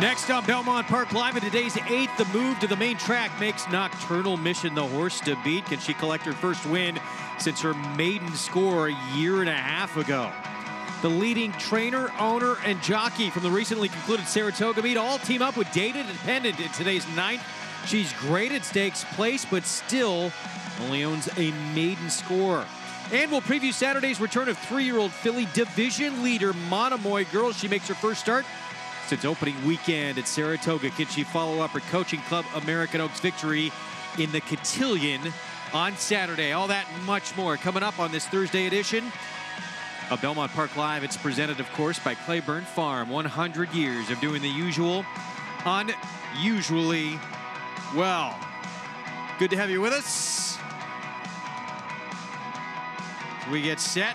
Next on Belmont Park Live in today's 8th, the move to the main track makes Nocturnal Mission the horse to beat. Can she collect her first win since her maiden score a year and a half ago? The leading trainer, owner, and jockey from the recently concluded Saratoga meet all team up with Data Dependent in today's 9th. She's great at stakes place, but still only owns a maiden score. And we'll preview Saturday's return of 3-year-old filly division leader Monomoy. Girls, she makes her first start since opening weekend at Saratoga. Can she follow up her coaching club American Oaks victory in the Cotillion on Saturday? All that and much more coming up on this Thursday edition of Belmont Park Live. It's presented, of course, by Claiborne Farm. 100 years of doing the usual unusually well. Good to have you with us. We get set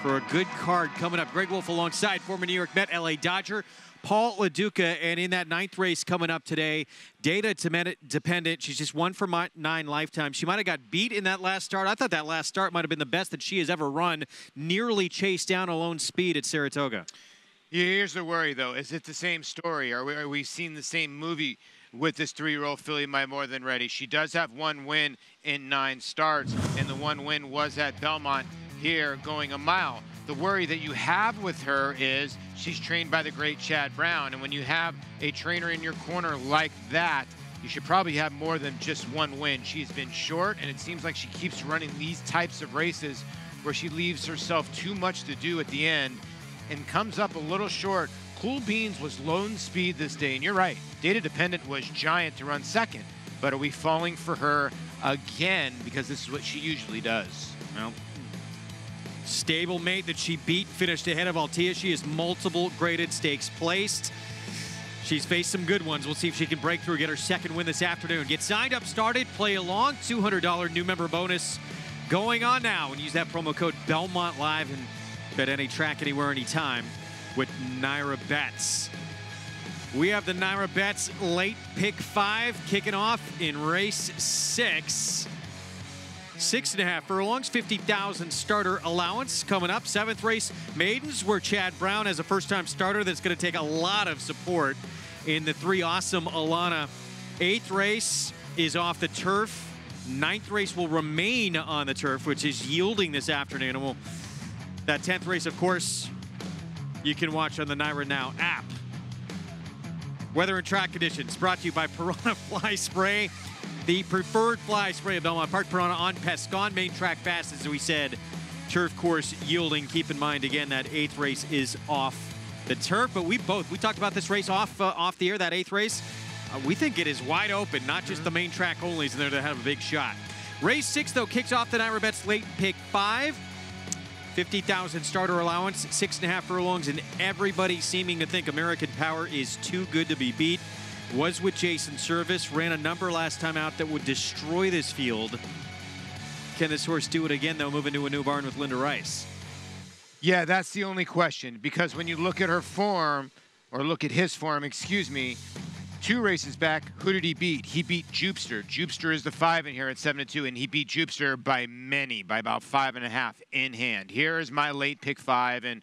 for a good card coming up. Greg Wolf alongside former New York Met, LA Dodger, Paul LaDuca, and in that 9th race coming up today, Data Dependent. She's just 1 for 9 lifetime. She might have got beat in that last start. I thought that last start might have been the best that she has ever run. Nearly chased down alone speed at Saratoga. Yeah, here's the worry, though. Is it the same story? Are we seeing the same movie with this 3-year-old filly, My More Than Ready? She does have 1 win in 9 starts, and the 1 win was at Belmont here going a mile. The worry that you have with her is she's trained by the great Chad Brown, and when you have a trainer in your corner like that, you should probably have more than just 1 win. She's been short, and it seems like she keeps running these types of races where she leaves herself too much to do at the end and comes up a little short. Cool Beans was lone speed this day, and you're right, Data Dependent was giant to run second, but are we falling for her again because this is what she usually does? Well, stablemate that she beat, finished ahead of Altea. She has multiple graded stakes placed. She's faced some good ones. We'll see if she can break through, get her second win this afternoon. Get signed up, started, play along. $200 new member bonus going on now. And use that promo code Belmont Live and bet any track, anywhere, anytime with Naira Bets. We have the Naira Bets late pick 5 kicking off in race 6. 6.5 furlongs, 50,000 starter allowance coming up. 7th race, maidens, where Chad Brown has a first-time starter that's going to take a lot of support in the 3 Awesome Alana. 8th race is off the turf. 9th race will remain on the turf, which is yielding this afternoon. And that 10th race, of course, you can watch on the Naira Now app. Weather and track conditions brought to you by Piranha Fly Spray. The preferred fly spray of Belmont Park. Piranha on Pescon. Main track fast, as we said. Turf course yielding. Keep in mind, again, that 8th race is off the turf. But we talked about this race off the air, that 8th race. We think it is wide open, not just the main track onlys in there to have a big shot. Race 6, though, kicks off the Naira Bets late pick 5. 50,000 starter allowance, 6.5 furlongs, and everybody seeming to think American Power is too good to be beat. Was with Jason Service, ran a number last time out that would destroy this field. Can this horse do it again, though, moving to a new barn with Linda Rice? Yeah, that's the only question, because when you look at her form, or look at his form, excuse me, 2 races back, who did he beat? He beat Jupster. Jupster is the 5 in here at 7-2, and he beat Jupster by many, by about 5.5 in hand. Here is my late pick 5, and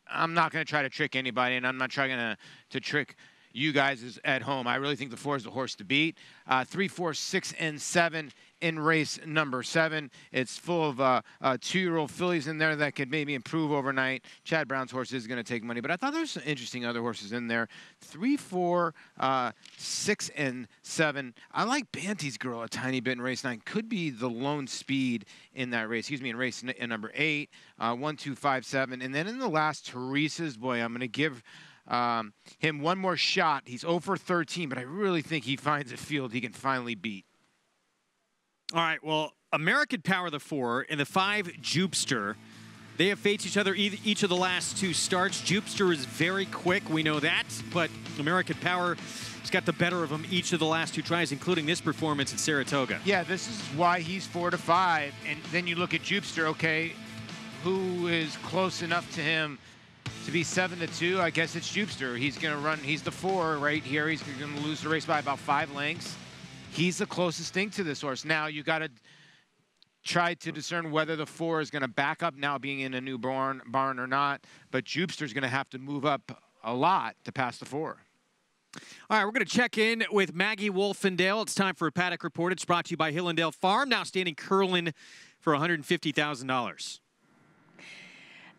I'm not going to try to trick anybody, and I'm not trying to trick you guys at home. I really think the 4 is the horse to beat. 3, 4, 6, and 7 in race number 7. It's full of 2-year-old fillies in there that could maybe improve overnight. Chad Brown's horse is going to take money, but I thought there's some interesting other horses in there. 3, 4, 6, and 7. I like Banty's Girl a tiny bit in race 9. Could be the lone speed in that race. Excuse me, in race number 8. 1, 2, 5, 7. And then in the last, Teresa's Boy. I'm going to give him one more shot. He's 0 for 13, but I really think he finds a field he can finally beat. All right, well, American Power, the 4, and the 5, Jupster. They have faced each other each of the last 2 starts. Jupster is very quick, we know that, but American Power has got the better of him each of the last 2 tries, including this performance at Saratoga. Yeah, this is why he's 4 to 5, and then you look at Jupster, okay, who is close enough to him to be 7 to 2? I guess it's Jupster. He's going to run, he's the 4 right here. He's going to lose the race by about 5 lengths. He's the closest thing to this horse. Now, you got to try to discern whether the 4 is going to back up now being in a new barn or not. But Jupster's going to have to move up a lot to pass the 4. All right, we're going to check in with Maggie Wolfendale. It's time for a Paddock Report. It's brought to you by Hillendale Farm, now standing curling for $150,000.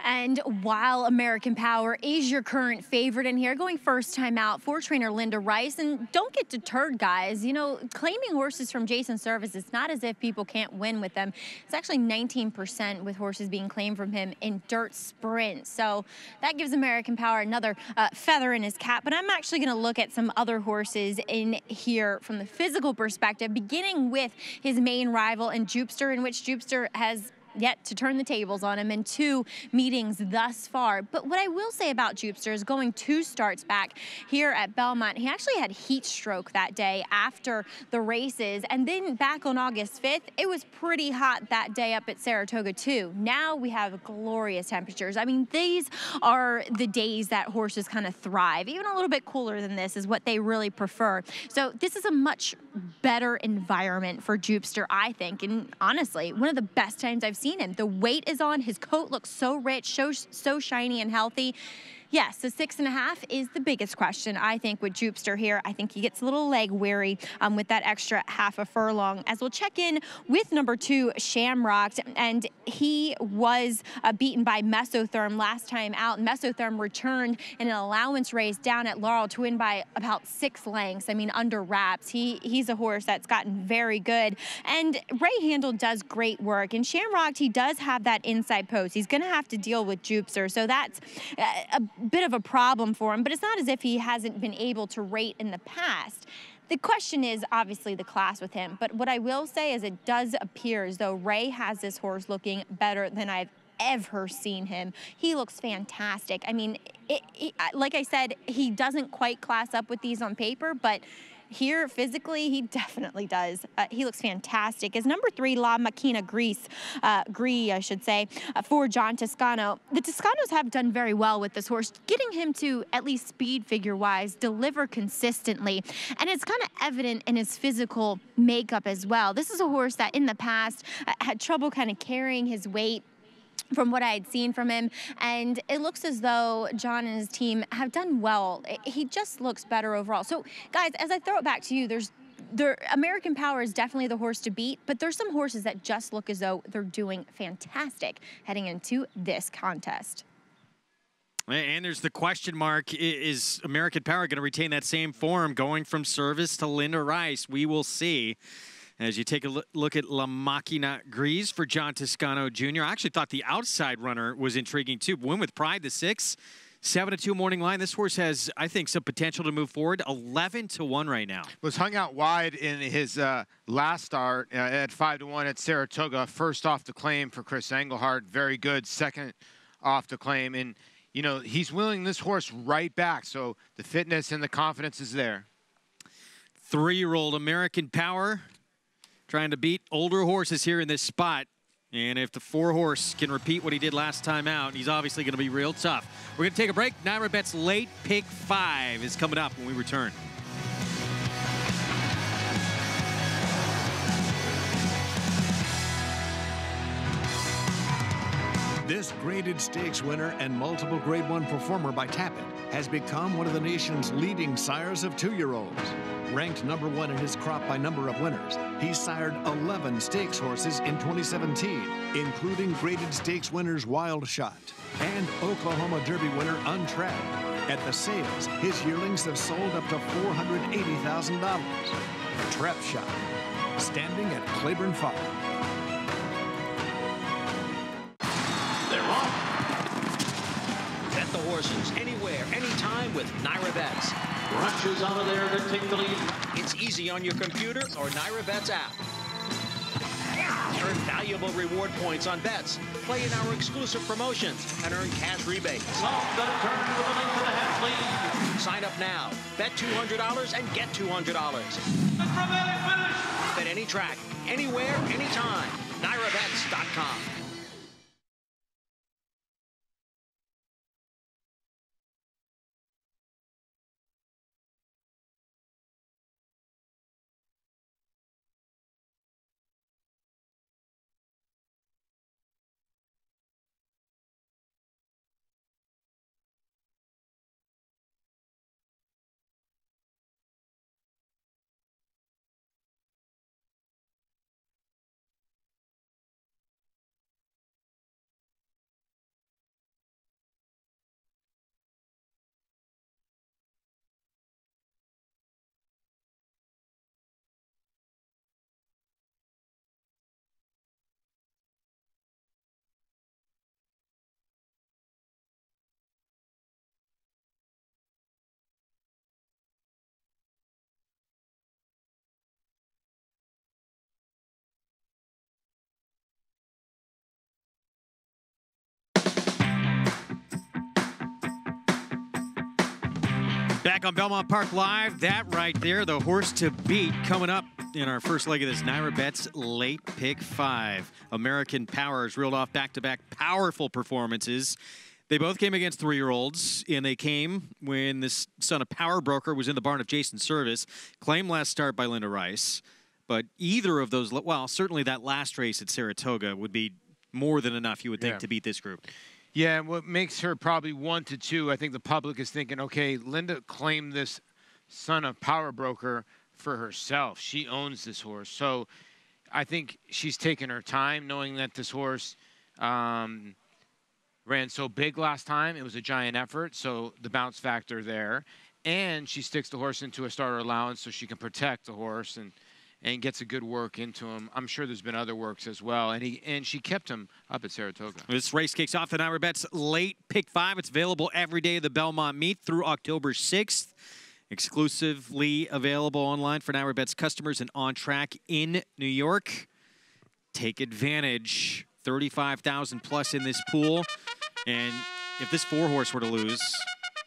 And while American Power is your current favorite in here, going first time out for trainer Linda Rice. And don't get deterred, guys. You know, claiming horses from Jason Service, it's not as if people can't win with them. It's actually 19% with horses being claimed from him in dirt sprints. So that gives American Power another feather in his cap. But I'm actually going to look at some other horses in here from the physical perspective, beginning with his main rival in Jupster, in which Jupster has yet to turn the tables on him in 2 meetings thus far. But what I will say about Jupster is going 2 starts back here at Belmont, he actually had heat stroke that day after the races. And then back on August 5th, it was pretty hot that day up at Saratoga too. Now we have glorious temperatures. I mean, these are the days that horses kind of thrive. Even a little bit cooler than this is what they really prefer. So this is a much better environment for Jupster, I think. And honestly, one of the best times I've seen him. The weight is on. His coat looks so rich, so shiny and healthy. Yes, the 6.5 is the biggest question, I think, with Jupster here. I think he gets a little leg weary with that extra half a furlong. As we'll check in with number 2, Shamrock, and he was beaten by Mesotherm last time out. Mesotherm returned in an allowance race down at Laurel to win by about 6 lengths. I mean, under wraps. He's a horse that's gotten very good. And Ray Handel does great work. And Shamrock, he does have that inside post. He's going to have to deal with Jupster, so that's a bit of a problem for him, but it's not as if he hasn't been able to rate in the past. The question is obviously the class with him, but what I will say is it does appear as though Ray has this horse looking better than I've ever seen him. He looks fantastic. I mean, like I said, he doesn't quite class up with these on paper, but here, physically, he definitely does. He looks fantastic. As number 3, La Machina Gris, I should say, for John Toscano. The Toscanos have done very well with this horse, getting him to, at least speed figure-wise, deliver consistently. And it's kind of evident in his physical makeup as well. This is a horse that in the past had trouble kind of carrying his weight from what I had seen from him, and it looks as though John and his team have done well. He just looks better overall. So, guys, as I throw it back to you, American Power is definitely the horse to beat, but there's some horses that just look as though they're doing fantastic heading into this contest. And there's the question mark, is American Power going to retain that same form going from Service to Linda Rice? We will see. As you take a look at La Machina Gris for John Toscano Jr. I actually thought the outside runner was intriguing too. Win with Pride, the 6, 7-2 morning line. This horse has, I think, some potential to move forward. 11-1 right now. Was hung out wide in his last start at 5-1 at Saratoga. First off the claim for Chris Engelhardt. Very good. Second off the claim. And, you know, he's willing this horse right back. So the fitness and the confidence is there. 3-year-old American Power trying to beat older horses here in this spot. And if the 4-horse can repeat what he did last time out, he's obviously going to be real tough. We're going to take a break. Naira Bet's late pick 5 is coming up when we return. This graded stakes winner and multiple Grade 1 performer by Tapit has become one of the nation's leading sires of 2-year-olds. Ranked number 1 in his crop by number of winners, he sired 11 stakes horses in 2017, including graded stakes winners Wild Shot and Oklahoma Derby winner Untrapped. At the sales, his yearlings have sold up to $480,000. Trap Shot, standing at Claiborne Farm. Bet the horses anywhere, anytime with Naira Bets. Rushes out of there to take the lead. It's easy on your computer or Naira Bets app. Earn valuable reward points on bets. Play in our exclusive promotions and earn cash rebates. Soft got to turn with a length and a half lead. Sign up now. Bet $200 and get $200. The dramatic finish. Bet any track, anywhere, anytime. NairaBets.com. Back on Belmont Park Live, that right there, the horse to beat coming up in our first leg of this Naira Bets late pick 5. American Power has reeled off back-to-back powerful performances. They both came against 3-year-olds, and they came when this son of Power Broker was in the barn of Jason Service. Claim last start by Linda Rice. But either of those, well, certainly that last race at Saratoga would be more than enough, you would think, to beat this group. Yeah, and what makes her probably 1 to 2, I think the public is thinking, okay, Linda claimed this son of Power Broker for herself. She owns this horse. So I think she's taken her time knowing that this horse ran so big last time. It was a giant effort, so the bounce factor there. And she sticks the horse into a starter allowance so she can protect the horse and gets a good work into him. I'm sure there's been other works as well. And she kept him up at Saratoga. This race kicks off the Naira Bets late pick 5. It's available every day of the Belmont meet through October 6th. Exclusively available online for Naira Bets customers and on track in New York. Take advantage. 35,000 plus in this pool. And if this 4-horse were to lose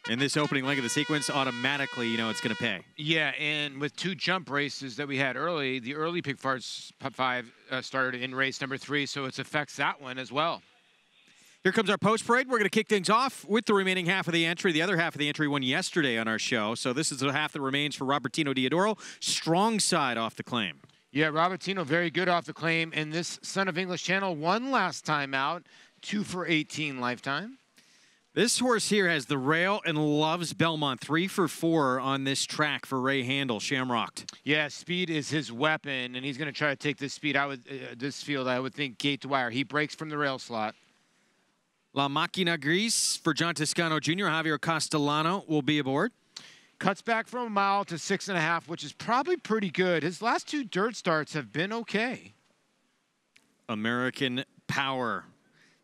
in this opening leg of the sequence, automatically, you know it's going to pay. Yeah, and with 2 jump races that we had early, the early pick 5 started in race number 3, so it affects that one as well. Here comes our post parade. We're going to kick things off with the remaining half of the entry. The other half of the entry won yesterday on our show, so this is the half that remains for Robertino Diodoro. Strong side off the claim. Yeah, Robertino very good off the claim, and this Son of English Channel won last time out, 2 for 18 lifetime. This horse here has the rail and loves Belmont. 3 for 4 on this track for Ray Handel, Shamrocked. Yeah, speed is his weapon, and he's going to try to take this speed. This field, I would think, gate to wire. He breaks from the rail slot. La Máquina Gris for John Toscano Jr. Javier Castellano will be aboard. Cuts back from a mile to 6.5, which is probably pretty good. His last 2 dirt starts have been okay. American Power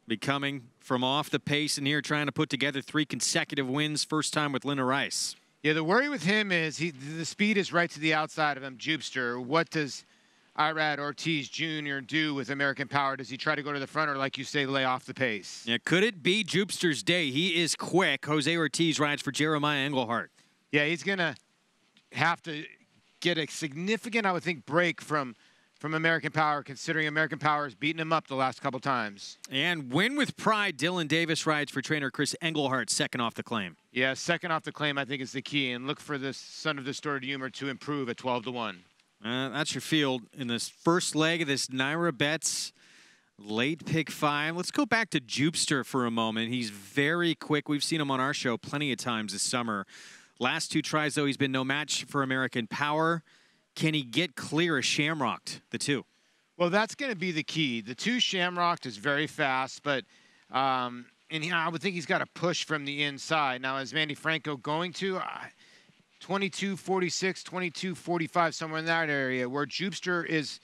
becoming from off the pace in here, trying to put together 3 consecutive wins, first time with Linda Rice. Yeah, the worry with him is the speed is right to the outside of him, Jupster. What does Irad Ortiz Jr. do with American Power? Does he try to go to the front or, like you say, lay off the pace? Yeah, could it be Jupster's day? He is quick. Jose Ortiz rides for Jeremiah Englehart. Yeah, he's going to have to get a significant, I would think, break from American Power, considering American Power has beaten him up the last couple times. And win with pride, Dylan Davis rides for trainer Chris Englehart, second off the claim. Yeah, second off the claim, I think, is the key. And look for this Son of Distorted Humor to improve at 12 to 1. That's your field in this first leg of this Naira Bets late pick 5. Let's go back to Jupster for a moment. He's very quick. We've seen him on our show plenty of times this summer. Last 2 tries, though, he's been no match for American Power. Can he get clear of Shamrocked, the 2? Well, that's going to be the key. The 2 Shamrocked is very fast, but I would think he's got to push from the inside. Now, is Manny Franco going to 22.46, 22.45, somewhere in that area, where Jupster is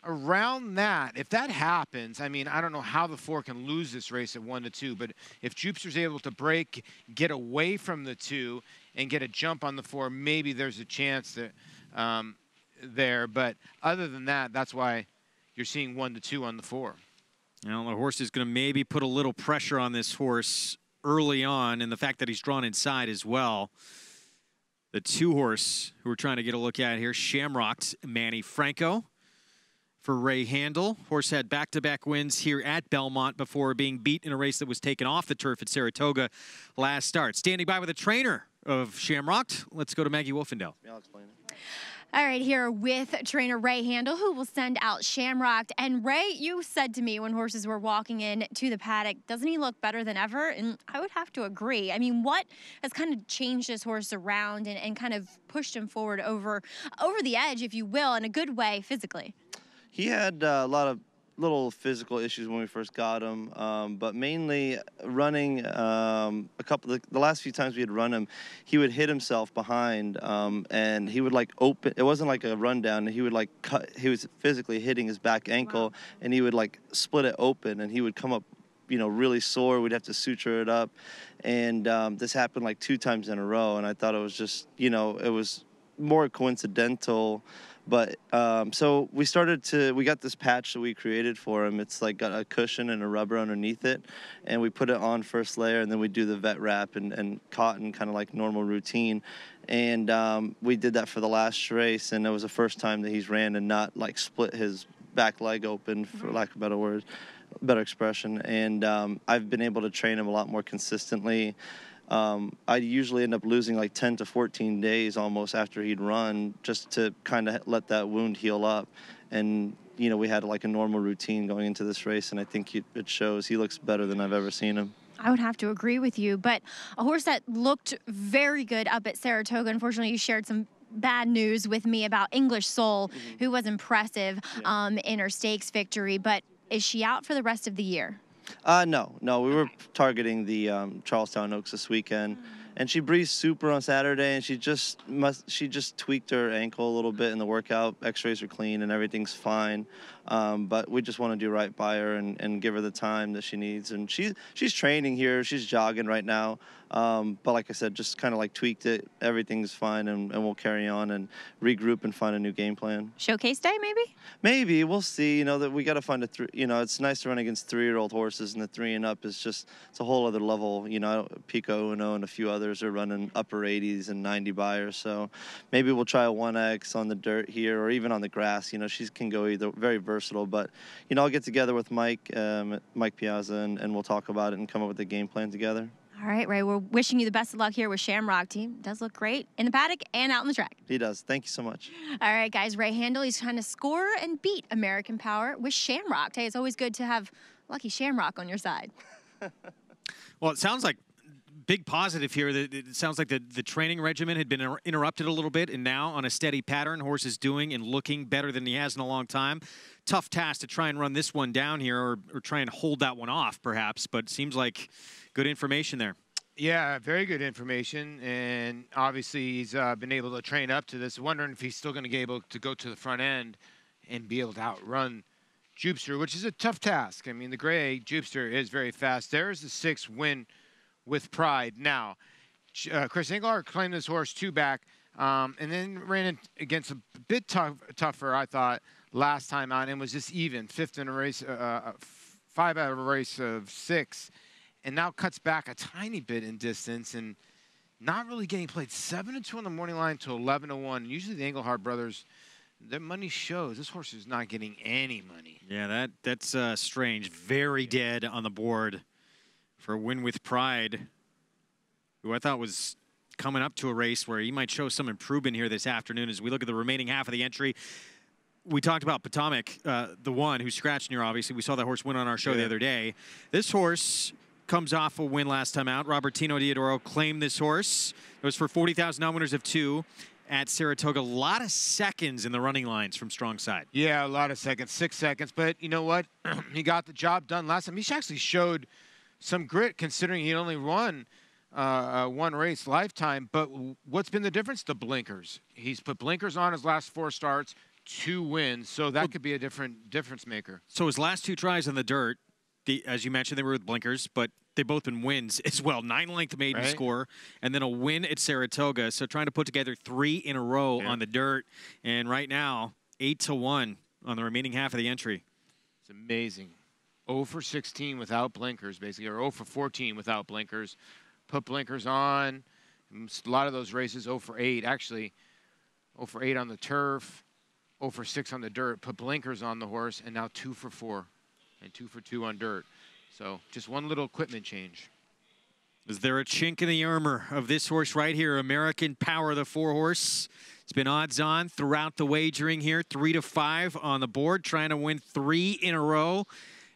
around that? If that happens, I mean, I don't know how the 4 can lose this race at 1 to 2, but if Jupster's able to break, get away from the 2, and get a jump on the 4, maybe there's a chance that there. But other than that, that's why you're seeing 1 to 2 on the 4. You know, the horse is going to maybe put a little pressure on this horse early on, and the fact that he's drawn inside as well. The 2 horse who we're trying to get a look at here, Shamrocked, Manny Franco for Ray Handel. Horse had back-to-back wins here at Belmont before being beat in a race that was taken off the turf at Saratoga last start. Standing by with a trainer of Shamrocked. Let's go to Maggie Wolfendale. Yeah, I'll explain it. All right, here with trainer Ray Handel, who will send out Shamrocked. And Ray, you said to me when horses were walking in to the paddock, doesn't he look better than ever? And I would have to agree. I mean, what has kind of changed this horse around and kind of pushed him forward over the edge, if you will, in a good way physically? He had a lot of little physical issues when we first got him, but mainly running the last few times we had run him, he would hit himself behind, and he would like open. It wasn't like a rundown. He would like cut. He was physically hitting his back ankle, and he would like split it open, and he would come up, really sore. We'd have to suture it up, and this happened like 2 times in a row, and I thought it was just, it was more coincidental. But so we got this patch that we created for him. It's like got a cushion and a rubber underneath it, and we put it on first layer, and then we do the vet wrap and cotton, kind of like normal routine. And we did that for the last race, and it was the first time that he's ran and not like split his back leg open, for lack of a better word, better expression. And I've been able to train him a lot more consistently. I usually end up losing like 10 to 14 days almost after he'd run, just to kind of let that wound heal up. And you know, we had like a normal routine going into this race, and I think it shows. He looks better than I've ever seen him. I would have to agree with you, but a horse that looked very good up at Saratoga. Unfortunately, you shared some bad news with me about English Soul, who was impressive in her stakes victory, but is she out for the rest of the year? No, we were targeting the Charlestown Oaks this weekend, and she breezed super on Saturday, and she just tweaked her ankle a little bit in the workout. X-rays are clean and everything's fine, but we just want to do right by her and give her the time that she needs. And she's training here, she's jogging right now, but like I said, just kind of like tweaked it. Everything's fine, and we'll carry on and regroup and find a new game plan. Showcase day, maybe? Maybe, we'll see. You know, that we got to find it's nice to run against 3-year-old horses, and the 3 and up is it's a whole other level. You know, Pico Uno and a few others are running upper 80s and 90 buyers, so maybe we'll try a 1X on the dirt here, or even on the grass. You know, she can go either, very versatile, but, you know, I'll get together with Mike Piazza, and we'll talk about it and come up with a game plan together. All right, Ray, we're wishing you the best of luck here with Shamrock. Team does look great in the paddock and out on the track. He does. Thank you so much. All right, guys, Ray Handel, he's trying to score and beat American Power with Shamrock. Hey, it's always good to have lucky Shamrock on your side. Well, it sounds like big positive here. It sounds like the training regimen had been interrupted a little bit, and now on a steady pattern, horse is doing and looking better than he has in a long time. Tough task to try and run this one down here, or try and hold that one off, perhaps, but it seems like good information there. Yeah, very good information, and obviously he's been able to train up to this. Wondering if he's still going to be able to go to the front end and be able to outrun Jupster, which is a tough task. I mean, the gray Jupster is very fast. There's the 6th win with Pride. Now, Chris Englehart claimed this horse 2 back, and then ran against a bit tougher, I thought, last time out, and was just even, 5th in a race, 5 out of a race of 6. And now cuts back a tiny bit in distance, and not really getting played. 7-2 on the morning line to 11-1. Usually the Englehart brothers, their money shows. This horse is not getting any money. Yeah, that's strange. Very dead on the board for Win with Pride, who I thought was coming up to a race where he might show some improvement here this afternoon as we look at the remaining half of the entry. We talked about Potomac, the one who scratched near, obviously. We saw that horse win on our show the other day. This horse comes off a win last time out. Robertino Diodoro claimed this horse. It was for 40,000 non-winners of 2 at Saratoga. A lot of seconds in the running lines from strong side. Yeah, a lot of seconds, 6 seconds. But you know what? He got the job done last time. He actually showed some grit considering he only won 1 race lifetime. But what's been the difference? The blinkers. He's put blinkers on his last 4 starts, 2 wins. So that could be a difference maker. So his last 2 tries in the dirt, as you mentioned, they were with blinkers, but they've both been wins as well. 9-length maiden score, and then a win at Saratoga. So trying to put together 3 in a row on the dirt. And right now, 8-1 on the remaining half of the entry. It's amazing. 0 for 16 without blinkers, basically, or 0 for 14 without blinkers. Put blinkers on. A lot of those races, 0 for 8. Actually, 0 for 8 on the turf, 0 for 6 on the dirt. Put blinkers on the horse, and now 2 for 4. And 2 for 2 on dirt. So just one little equipment change. Is there a chink in the armor of this horse right here? American Power, the 4-horse. It's been odds on throughout the wagering here. 3-5 on the board, trying to win 3 in a row.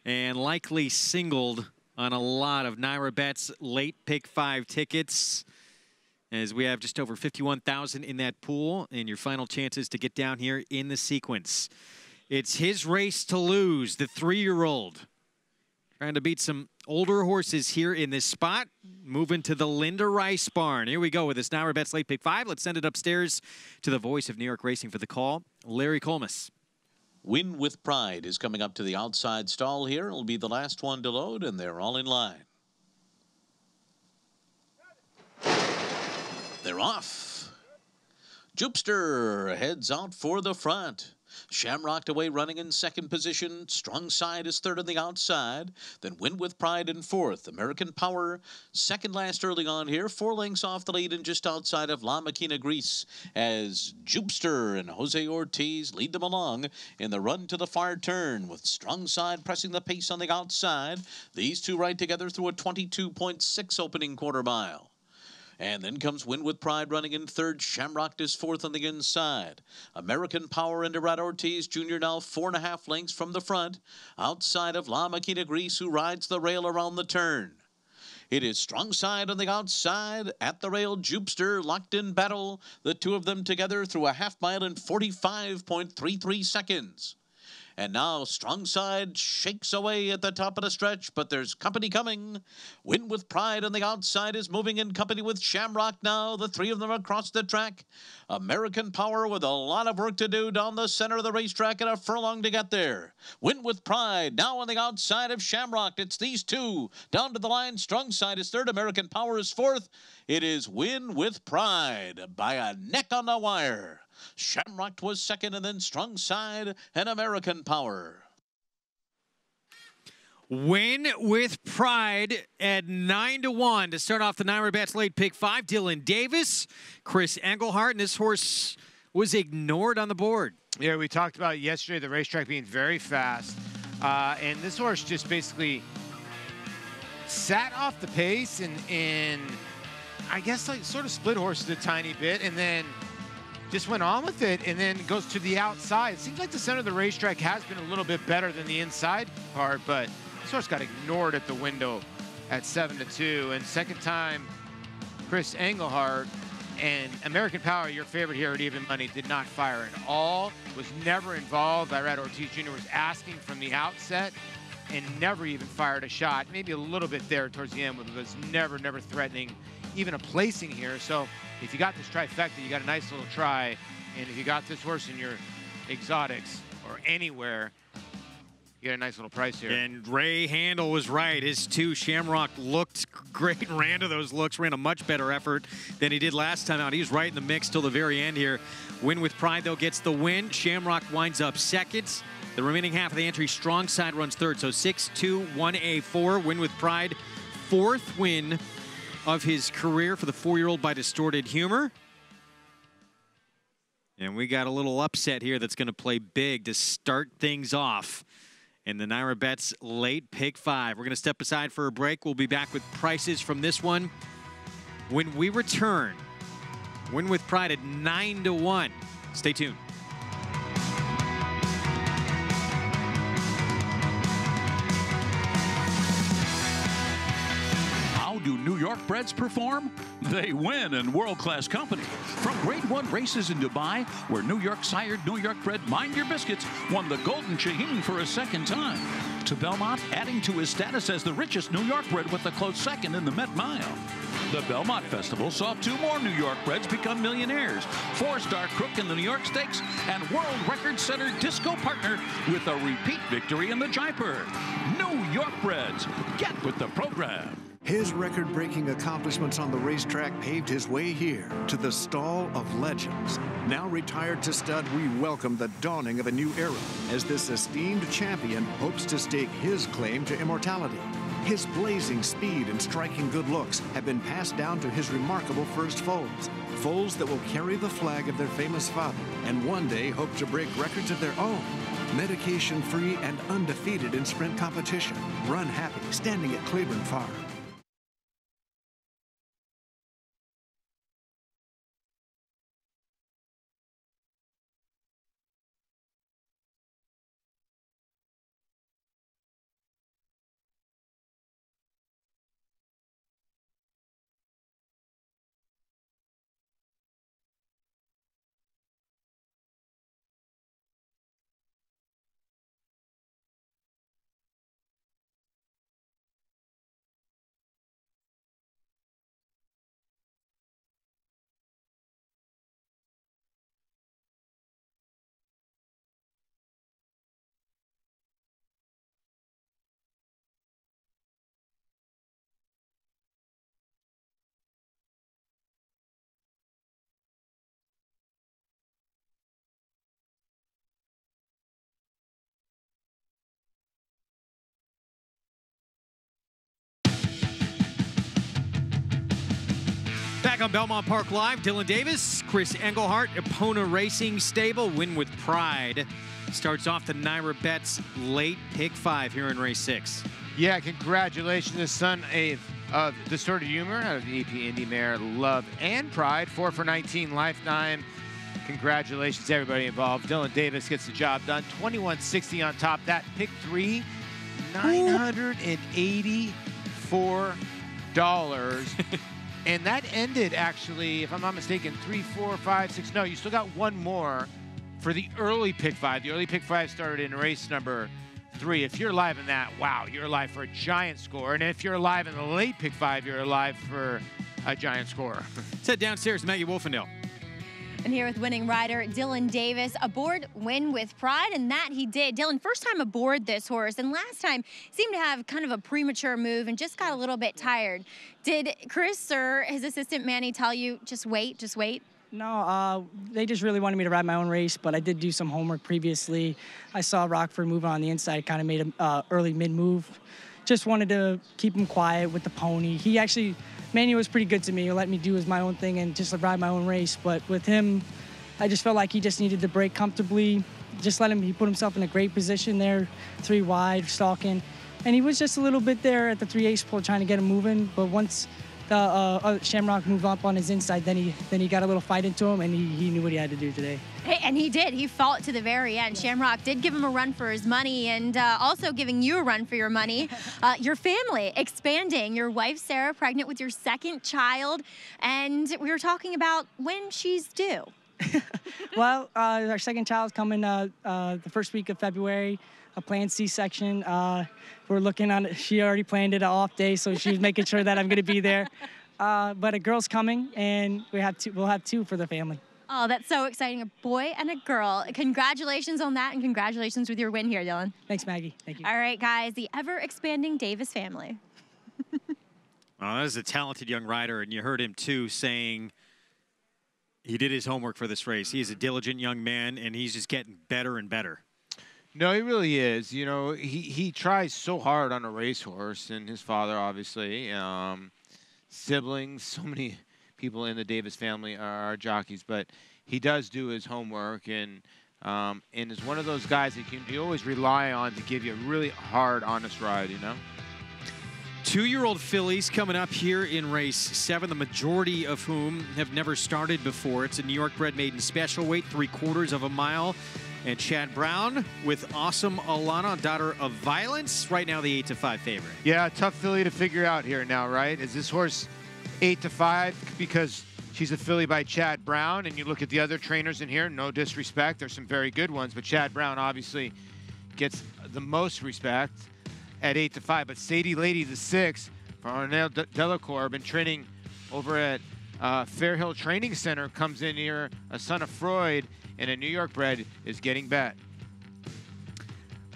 And likely singled on a lot of Naira Bets late pick 5 tickets. As we have just over 51,000 in that pool. And your final chances to get down here in the sequence. It's his race to lose, the 3-year-old. Trying to beat some older horses here in this spot. Moving to the Linda Rice barn. Here we go with this Naira Bets late pick 5. Let's send it upstairs to the voice of New York racing for the call, Larry Colmus. Win with Pride is coming up to the outside stall here. It'll be the last one to load, and they're all in line. They're off. Jupster heads out for the front. Shamrocked away running in second position. Strong Side is third on the outside. Then Win With Pride in fourth. American Power second last early on here. 4 lengths off the lead and just outside of La Maquina Grease as Jupster and Jose Ortiz lead them along in the run to the far turn with Strong Side pressing the pace on the outside. These two right together through a 22.6 opening quarter mile. And then comes Win With Pride running in third. Shamrock is fourth on the inside. American Power and Gerard Ortiz Jr. now 4.5 lengths from the front. Outside of La Maquina Grease, who rides the rail around the turn. It is Strong Side on the outside. At the rail, Jupster locked in battle. The two of them together through a half mile in 45.33 seconds. And now Strong Side shakes away at the top of the stretch, but there's company coming. Win With Pride on the outside is moving in company with Shamrock now. The three of them across the track. American Power with a lot of work to do down the center of the racetrack and a furlong to get there. Win With Pride now on the outside of Shamrock. It's these two down to the line. Strong Side is third. American Power is fourth. It is Win With Pride by a neck on the wire. Shamrock was second, and then Strong Side and American Power. Win With Pride at 9-1 to start off the Naira Bets late pick 5. Dylan Davis, Chris Engelhardt, and this horse was ignored on the board. Yeah, we talked about yesterday the racetrack being very fast, and this horse just basically sat off the pace and I guess like sort of split horses a tiny bit, and then just went on with it, and then goes to the outside. It seems like the center of the racetrack has been a little bit better than the inside part, but this horse got ignored at the window at 7-2. And second time, Chris Engelhardt and American Power, your favorite here at Even Money, did not fire at all, was never involved. Gerard Ortiz Jr. was asking from the outset and never even fired a shot. Maybe a little bit there towards the end, but was never threatening even a placing here. So if you got this trifecta, you got a nice little try. And if you got this horse in your exotics or anywhere, you get a nice little price here. And Ray Handel was right. His two, Shamrock, looked great and ran to those looks, ran a much better effort than he did last time out. He was right in the mix till the very end here. Win With Pride, though, gets the win. Shamrock winds up second. The remaining half of the entry, Strong Side runs third. So 6-2-1-A-4. Win With Pride, fourth win of his career for the 4-year-old by Distorted Humor. And we got a little upset here that's going to play big to start things off in the Naira Bets late pick 5. We're going to step aside for a break. We'll be back with prices from this one when we return. Win With Pride at 9-1. Stay tuned. Do New York breds perform? They win in world-class company. From Grade 1 races in Dubai, where New York-sired New York bred Mind Your Biscuits won the Golden Shaheen for a second time, to Belmont adding to his status as the richest New York bred with a close second in the Met Mile. The Belmont Festival saw 2 more New York breds become millionaires. 4-star Crook in the New York Stakes and world record setter Disco Partner with a repeat victory in the Jaipur. New York breds, get with the program. His record-breaking accomplishments on the racetrack paved his way here to the Stall of Legends. Now retired to stud, we welcome the dawning of a new era as this esteemed champion hopes to stake his claim to immortality. His blazing speed and striking good looks have been passed down to his remarkable first foals. Foals that will carry the flag of their famous father and one day hope to break records of their own. Medication-free and undefeated in sprint competition. Run happy, standing at Claiborne Farm. Back on Belmont Park Live, Dylan Davis, Chris Engelhart, Epona Racing Stable, Win with Pride. Starts off the Naira Bets late pick 5 here in race 6. Yeah, congratulations, the son of Distorted Humor out of the AP Indy Mare, Love and Pride. 4 for 19 lifetime. Congratulations to everybody involved. Dylan Davis gets the job done. 21.60 on top. That pick 3, $984. And that ended, actually, if I'm not mistaken, 3, 4, 5, 6. No, you still got one more for the early pick 5. The early pick 5 started in race number 3. If you're alive in that, wow, you're alive for a giant score. And if you're alive in the late pick 5, you're alive for a giant score. Let's head downstairs to Maggie Wolfendale. And here with winning rider Dylan Davis aboard Win with Pride, and that he did. Dylan, first time aboard this horse, and last time seemed to have kind of a premature move and just got a little bit tired. Did Chris or his assistant Manny tell you, just wait, just wait? No, they just really wanted me to ride my own race, but I did do some homework previously. I saw Rockford move on the inside, kind of made an early mid-move. Just wanted to keep him quiet with the pony. He actually, Manny was pretty good to me. He let me do my own thing and just ride my own race. But with him, I just felt like he just needed to break comfortably. Just let him, he put himself in a great position there, 3 wide, stalking. And he was just a little bit there at the 3/8 pole trying to get him moving. But once the Shamrock moved up on his inside, then he got a little fight into him, and he knew what he had to do today. Hey, and he did. He fought to the very end. Shamrock did give him a run for his money, and also giving you a run for your money. Your family expanding. Your wife, Sarah, pregnant with your 2nd child, and we were talking about when she's due. Well, our 2nd child's coming the first week of February. A planned C-section. We're looking on it. She already planned it an off day, so she was making sure that I'm going to be there. But a girl's coming, and we'll have 2 for the family. Oh, that's so exciting. A boy and a girl. Congratulations on that, and congratulations with your win here, Dylan. Thanks, Maggie. Thank you. All right, guys, the ever-expanding Davis family. That is a talented young rider, and you heard him, too, saying he did his homework for this race. He is a diligent young man, and he's just getting better and better. No, he really is. You know, he tries so hard on a racehorse, and his father, obviously, siblings, so many people in the Davis family are jockeys, but he does do his homework, and is one of those guys that you always rely on to give you a really hard, honest ride, you know? 2-year-old fillies coming up here in race 7, the majority of whom have never started before. It's a New York bred maiden special weight, 3/4 of a mile. And Chad Brown with Awesome Alana, daughter of Violence, right now the 8-5 favorite. Yeah, tough filly to figure out here now, right? Is this horse 8-5 because she's a filly by Chad Brown? And you look at the other trainers in here, no disrespect, there's some very good ones, but Chad Brown obviously gets the most respect at 8-5. But Sadie Lady, the 6, for Arnell Delacour, been training over at Fair Hill Training Center, comes in here, a son of Freud, and a New York bred is getting bet.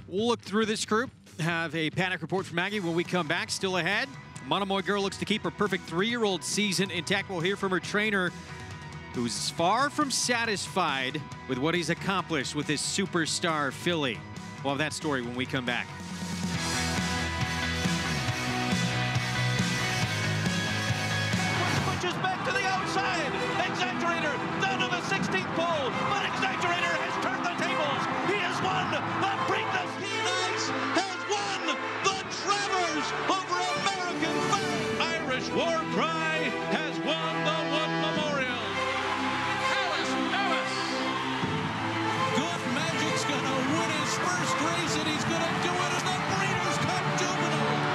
We'll look through this group, have a Paddock report from Maggie when we come back. Still ahead, Monomoy girl looks to keep her perfect 3-year-old season intact. We'll hear from her trainer, who's far from satisfied with what he's accomplished with his superstar filly. We'll have that story when we come back. Pushes back to the outside. Exaggerator down to the 16th pole, but Exaggerator has turned the tables. He has won the Preakness. He has won the Travers over American Flag. Irish War Cry has won the Wood Memorial. Alice Ellis. Good Magic's gonna win his first race, and he's gonna do it in the Breeders' Cup Juvenile.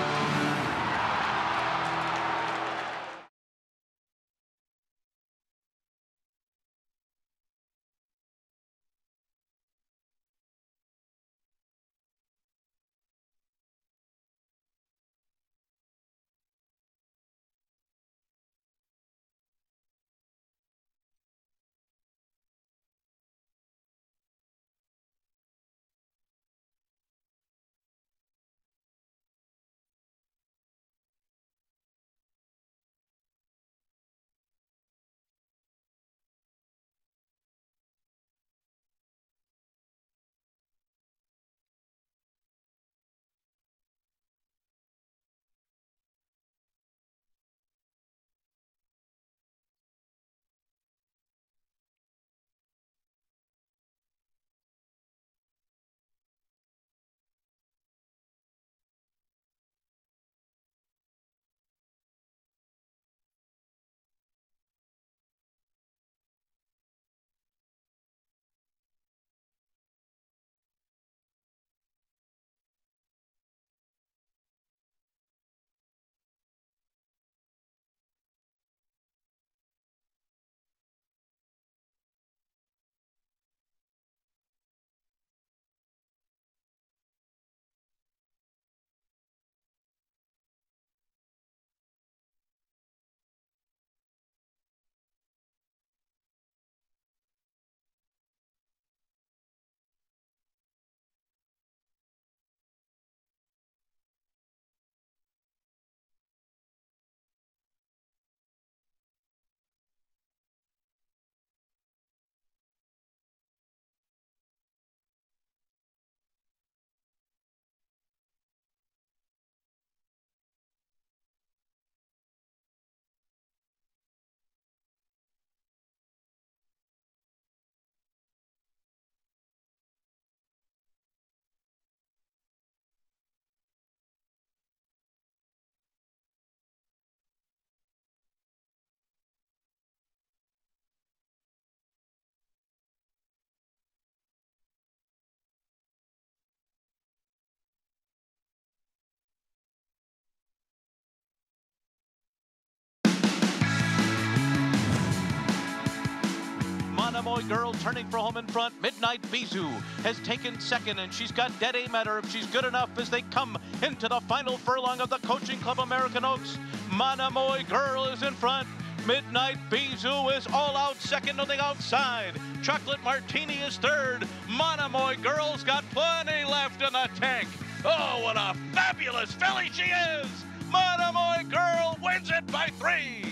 Monomoy girl turning for home in front. Midnight Bijou has taken second, and she's got dead aim at her if she's good enough as they come into the final furlong of the Coaching Club American Oaks. Monomoy girl is in front. Midnight Bijou is all out second on the outside. Chocolate Martini is third. Monomoy girl's got plenty left in the tank. Oh, what a fabulous filly she is! Monomoy girl wins it by 3.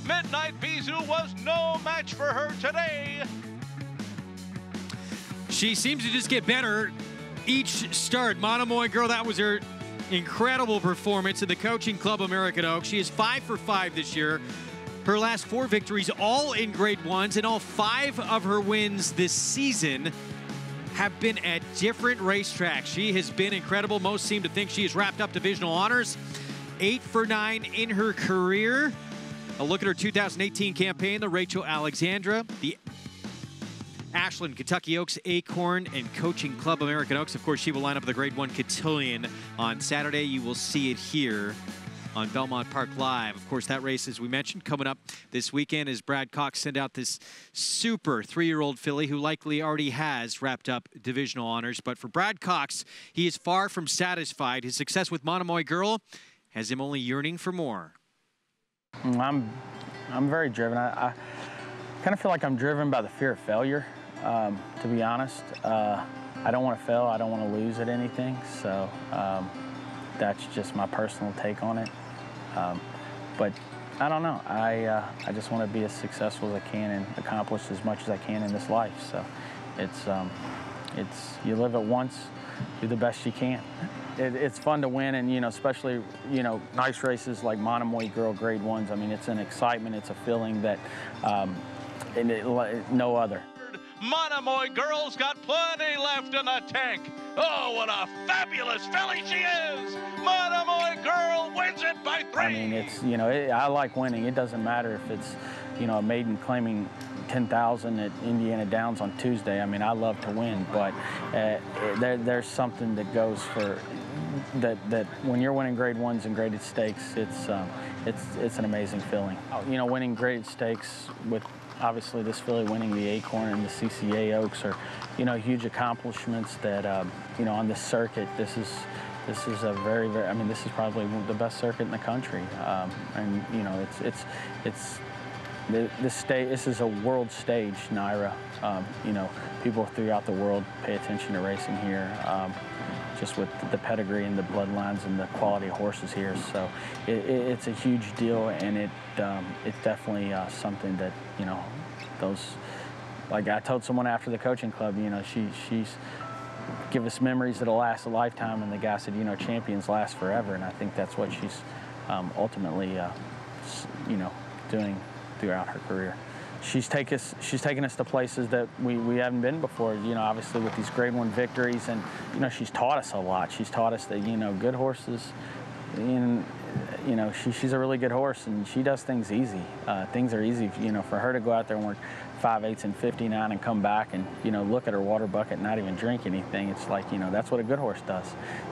Midnight Bijou was no match for her today. She seems to just get better each start. Monomoy girl, that was her incredible performance at the Coaching Club American Oaks. She is 5 for 5 this year. Her last 4 victories, all in Grade 1s, and all 5 of her wins this season have been at different racetracks. She has been incredible. Most seem to think she has wrapped up divisional honors. 8 for 9 in her career. A look at her 2018 campaign, the Rachel Alexandra, the Ashland Kentucky Oaks Acorn, and Coaching Club American Oaks. Of course, she will line up the Grade 1 Cotillion on Saturday. You will see it here on Belmont Park Live. Of course, that race, as we mentioned, coming up this weekend as Brad Cox sent out this super 3-year-old filly who likely already has wrapped up divisional honors. But for Brad Cox, he is far from satisfied. His success with Monomoy Girl has him only yearning for more. I'm very driven. I kind of feel like I'm driven by the fear of failure, to be honest. I don't want to fail. I don't want to lose at anything. So that's just my personal take on it. But I don't know. I just want to be as successful as I can and accomplish as much as I can in this life. So it's you live it once, do the best you can. It's fun to win, and especially nice races like Monomoy Girl Grade 1s. I mean, it's an excitement, it's a feeling that no other. Monomoy girl's got plenty left in the tank. Oh, what a fabulous filly she is! Monomoy girl wins it by 3. I mean, it's I like winning. It doesn't matter if it's a maiden claiming 10,000 at Indiana Downs on Tuesday. I mean, I love to win, but there's something that goes for that when you're winning Grade 1s and graded stakes, it's an amazing feeling. Winning graded stakes with obviously this filly winning the Acorn and the CCA Oaks are huge accomplishments that on this circuit, this is a very, I mean, this is probably the best circuit in the country, and this is a world stage, Naira. People throughout the world pay attention to racing here, just with the pedigree and the bloodlines and the quality of horses here. So it's a huge deal, and it's definitely something that those. Like I told someone after the Coaching Club, she's give us memories that'll last a lifetime, and the guy said, champions last forever, and I think that's what she's ultimately, doing throughout her career. She's taken us to places that we haven't been before, obviously with these Grade 1 victories, and, she's taught us a lot. She's taught us that, good horses, she's a really good horse, and she does things easy. Things are easy, for her to go out there and work 5/8 and 59 and come back and, look at her water bucket and not even drink anything. It's like, that's what a good horse does.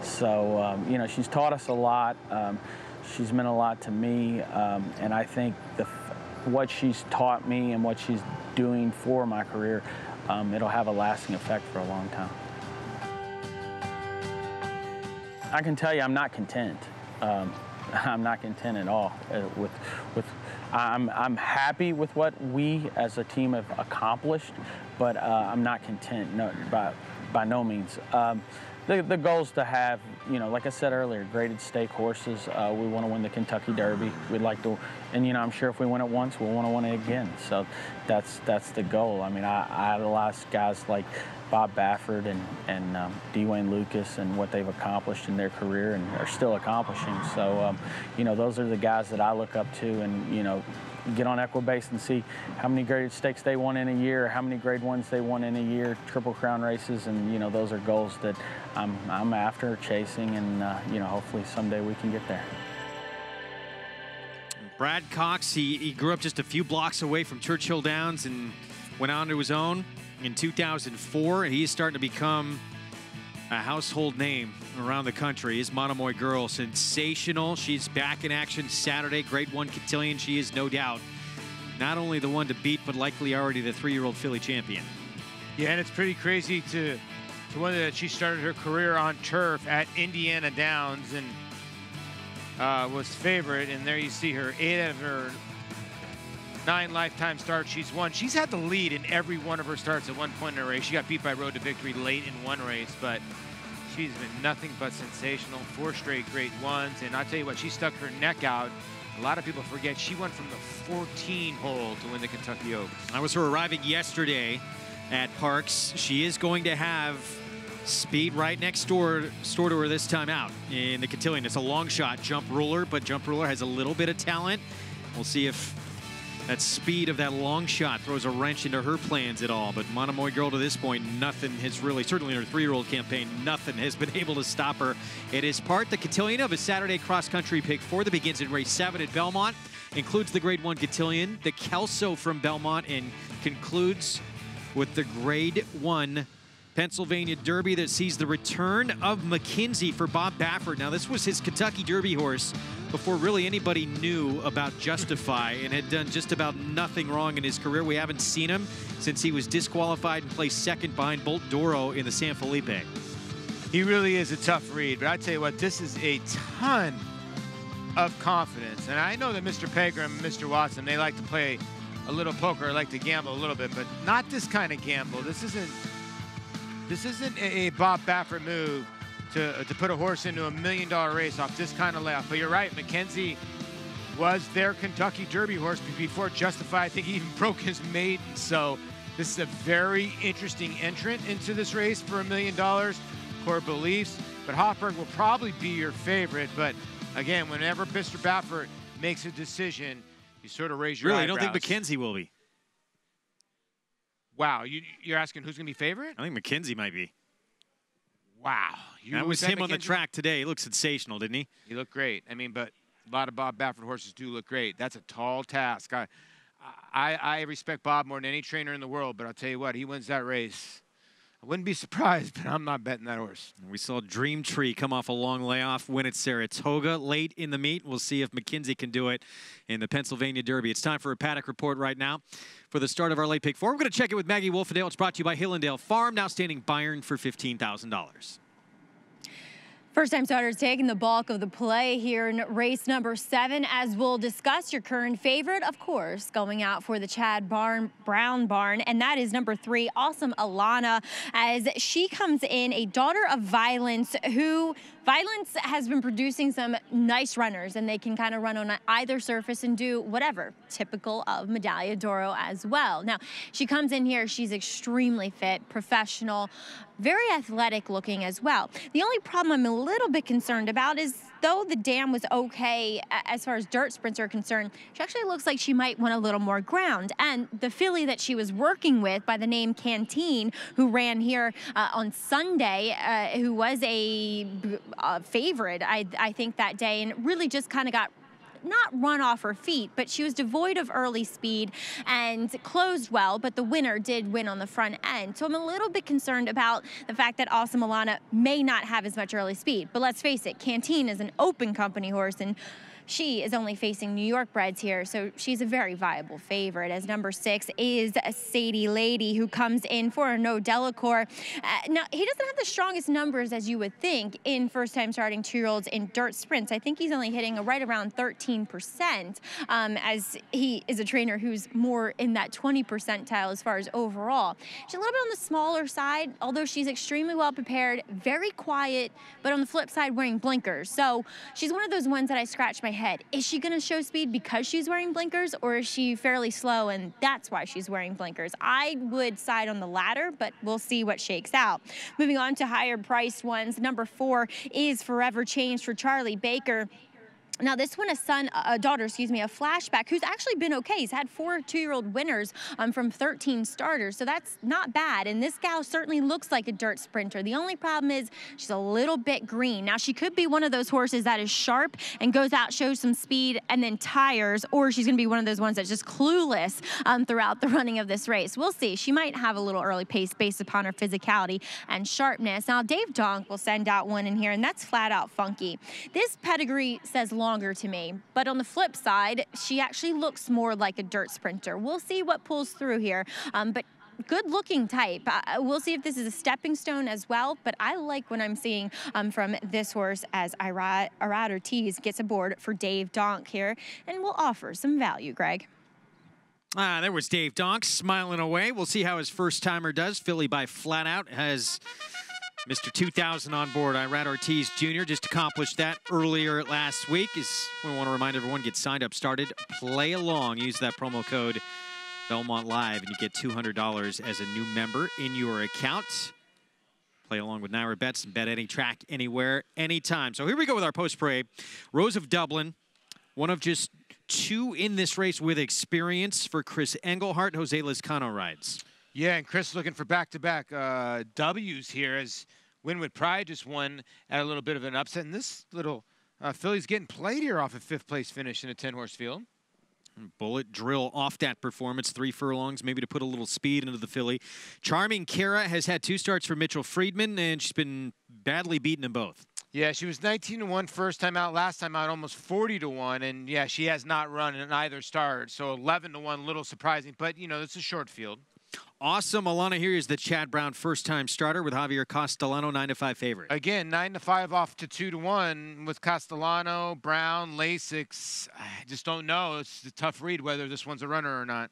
So, she's taught us a lot. She's meant a lot to me, and I think what she's taught me and what she's doing for my career, it'll have a lasting effect for a long time. I can tell you I'm not content. I'm not content at all I'm happy with what we as a team have accomplished, but I'm not content, no, by no means. The goal is to have, like I said earlier, graded stake horses. We want to win the Kentucky Derby. We'd like to, and I'm sure if we win it once, we'll want to win it again. So that's the goal. I mean, I idolize guys like Bob Baffert and Dwayne Lucas and what they've accomplished in their career and are still accomplishing. So, those are the guys that I look up to, and get on Equibase and see how many graded stakes they won in a year, how many Grade 1s they won in a year, Triple Crown races, and those are goals that I'm after, chasing, and hopefully someday we can get there. Brad Cox, he grew up just a few blocks away from Churchill Downs and went on to his own in 2004, and he's starting to become a household name around the country. His Monomoy Girl, sensational. She's back in action Saturday. Grade 1 Cotillion. She is no doubt not only the one to beat, but likely already the 3-year-old filly champion. Yeah, and it's pretty crazy to wonder that she started her career on turf at Indiana Downs and was favorite. And there you see her, 8 out of her 9 lifetime starts she's won. She's had the lead in every one of her starts at one point in a race. She got beat by Road to Victory late in one race, but she's been nothing but sensational. 4 straight Grade 1s, and I'll tell you what, she stuck her neck out. A lot of people forget she went from the 14 hole to win the Kentucky Oaks. That was her arriving yesterday at Parks. She is going to have speed right next door to her this time out in the cotillion. It's a long shot jump ruler, but jump ruler has a little bit of talent. We'll see if that speed of that long shot throws a wrench into her plans at all. But Monomoy girl to this point, nothing has really, certainly in her 3-year-old campaign, nothing has been able to stop her. It is part the cotillion of a Saturday cross-country pick 4 that begins in race 7 at Belmont. Includes the Grade 1 cotillion, the Kelso from Belmont, and concludes with the Grade 1 Pennsylvania Derby that sees the return of McKenzie for Bob Baffert. Now, this was his Kentucky Derby horse before really anybody knew about Justify and had done just about nothing wrong in his career. We haven't seen him since he was disqualified and placed second behind Bolt Doro in the San Felipe. He really is a tough read, but I tell you what, this is a ton of confidence. And I know that Mr. Pegram and Mr. Watson, they like to play a little poker, like to gamble a little bit, but not this kind of gamble. This isn't a Bob Baffert move to put a horse into a $1 million race off this kind of layoff. But you're right, McKenzie was their Kentucky Derby horse before Justify. I think he even broke his maiden. So this is a very interesting entrant into this race for $1 million. Core beliefs, but Hoffberg will probably be your favorite. But again, whenever Mr. Baffert makes a decision, you sort of raise your eyebrows. Really, I don't think McKenzie will be. Wow, you're asking who's going to be favorite? I think McKenzie might be. Wow. That was him on the track today. He looked sensational, didn't he? He looked great. I mean, but a lot of Bob Baffert horses do look great. That's a tall task. I respect Bob more than any trainer in the world, but I'll tell you what, he wins that race. I wouldn't be surprised, but I'm not betting that horse. We saw Dream Tree come off a long layoff, win at Saratoga late in the meet. We'll see if McKenzie can do it in the Pennsylvania Derby. It's time for a Paddock report right now for the start of our late pick 4. We're going to check it with Maggie Wolfendale. It's brought to you by Hillendale Farm, now standing Byron for $15,000. First-time starters taking the bulk of the play here in race number 7, as we'll discuss your current favorite, of course, going out for the Chad Brown barn, and that is number 3, Awesome Alana, as she comes in, a daughter of Violence, who Violence has been producing some nice runners, and they can kind of run on either surface and do whatever, typical of Medaglia d'Oro as well. Now, she comes in here, she's extremely fit, professional, very athletic looking as well. The only problem I'm a little bit concerned about is, though the dam was okay as far as dirt sprints are concerned, she actually looks like she might want a little more ground. And the filly that she was working with by the name Canteen, who ran here on Sunday, who was a favorite, I think, that day, and really just kind of got not run off her feet, but she was devoid of early speed and closed well, but the winner did win on the front end. So I'm a little bit concerned about the fact that Awesome Alana may not have as much early speed. But let's face it, Canteen is an open company horse, and she is only facing New York breds here, so she's a very viable favorite, as number 6 is Sadie Lady, who comes in for No Delacour. Now, he doesn't have the strongest numbers, as you would think, in first-time starting 2-year-olds in dirt sprints. I think he's only hitting right around 13%, as he is a trainer who's more in that 20 percentile as far as overall. She's a little bit on the smaller side, although she's extremely well prepared, very quiet, but on the flip side, wearing blinkers. So she's one of those ones that I scratch my head. Is she going to show speed because she's wearing blinkers, or is she fairly slow and that's why she's wearing blinkers? I would side on the latter, but we'll see what shakes out. Moving on to higher priced ones, number 4 is Forever Changed for Charlie Baker. Now, this one, a daughter, a flashback, who's actually been okay. He's had 4 2-year-old winners from 13 starters, so that's not bad. And this gal certainly looks like a dirt sprinter. The only problem is she's a little bit green. Now, she could be one of those horses that is sharp and goes out, shows some speed, and then tires, or she's going to be one of those ones that's just clueless throughout the running of this race. We'll see. She might have a little early pace based upon her physicality and sharpness. Now, Dave Donk will send out one in here, and that's Flat Out Funky. This pedigree says long longer to me. But on the flip side, she actually looks more like a dirt sprinter. We'll see what pulls through here. But good-looking type. We'll see if this is a stepping stone as well, but I like what I'm seeing from this horse as Arad Ortiz gets aboard for Dave Donk here, and we'll offer some value, Greg. There was Dave Donk smiling away. We'll see how his first-timer does. Filly by Flat Out has Mr. 2000 on board. Irad Ortiz Jr. just accomplished that earlier last week. We want to remind everyone, get signed up, started, play along. Use that promo code Belmont Live, and you get $200 as a new member in your account. Play along with Naira Bets and bet any track, anywhere, anytime. So here we go with our post-parade. Rose of Dublin, one of just 2 in this race with experience for Chris Engelhart. Jose Lizcano rides. Yeah, and Chris looking for back-to-back W's here as Winwood Pride just won at a little bit of an upset. And this little filly's getting played here off a 5th-place finish in a 10-horse field. Bullet drill off that performance, 3 furlongs, maybe to put a little speed into the filly. Charming Kara has had 2 starts for Mitchell Friedman, and she's been badly beaten in both. Yeah, she was 19-1 first time out. Last time out, almost 40-1. And, yeah, she has not run in either start. So 11-1, little surprising. But, you know, it's a short field. Awesome. Alana here is the Chad Brown first-time starter with Javier Castellano, 9-5 favorite. Again, 9-5 off to 2-1 with Castellano, Brown, Lasix. I just don't know. It's a tough read whether this one's a runner or not.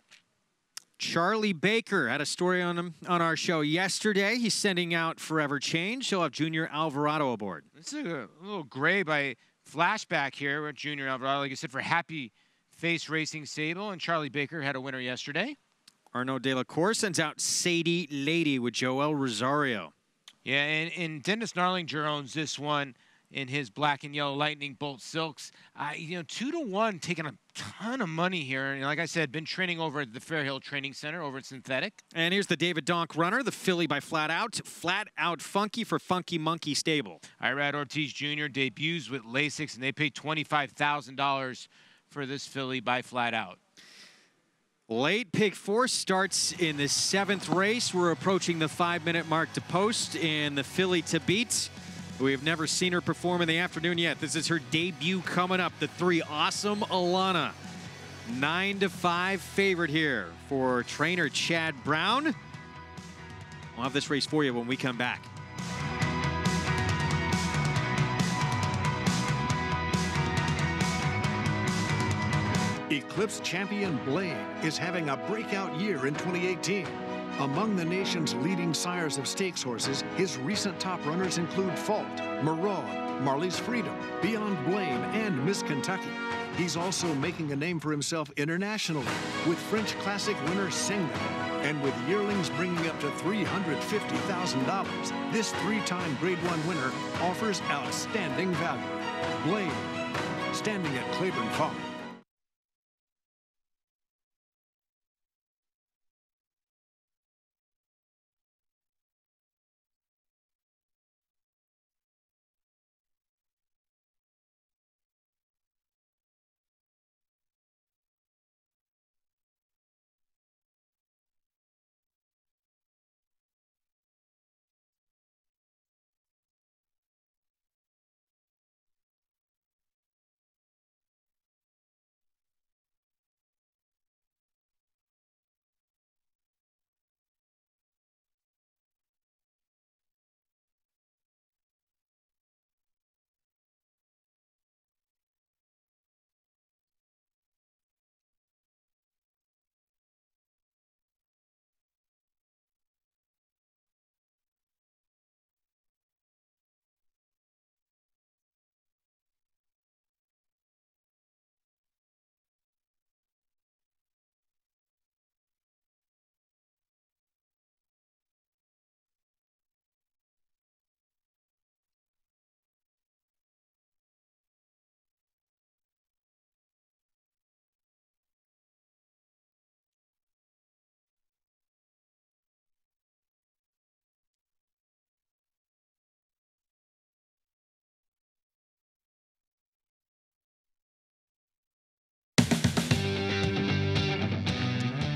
Charlie Baker had a story on him on our show yesterday. He's sending out Forever Change. He'll have Junior Alvarado aboard. This is a little gray by flashback here with Junior Alvarado, like I said, for Happy Face Racing Sable. And Charlie Baker had a winner yesterday. Arnaud Delacour sends out Sadie Lady with Joel Rosario. Yeah, and Dennis Narlinger owns this one in his black and yellow Lightning Bolt Silks. You know, 2-1, taking a ton of money here. And like I said, been training over at the Fairhill Training Center over at Synthetic. And here's the David Donk runner, the filly by Flat Out Funky for Funky Monkey Stable. Irad Ortiz Jr. debuts with Lasix, and they paid $25,000 for this filly by Flat Out. Late pick 4 starts in the 7th race. We're approaching the 5-minute mark to post, and the filly to beat. We have never seen her perform in the afternoon yet. This is her debut coming up. The 3 Awesome Alana. 9-5 favorite here for trainer Chad Brown. We'll have this race for you when we come back. Eclipse champion Blame is having a breakout year in 2018. Among the nation's leading sires of stakes horses, his recent top runners include Fault, Maraud, Marley's Freedom, Beyond Blame, and Miss Kentucky. He's also making a name for himself internationally with French Classic winner Singman. And with yearlings bringing up to $350,000, this 3-time Grade 1 winner offers outstanding value. Blame, standing at Claiborne Farm.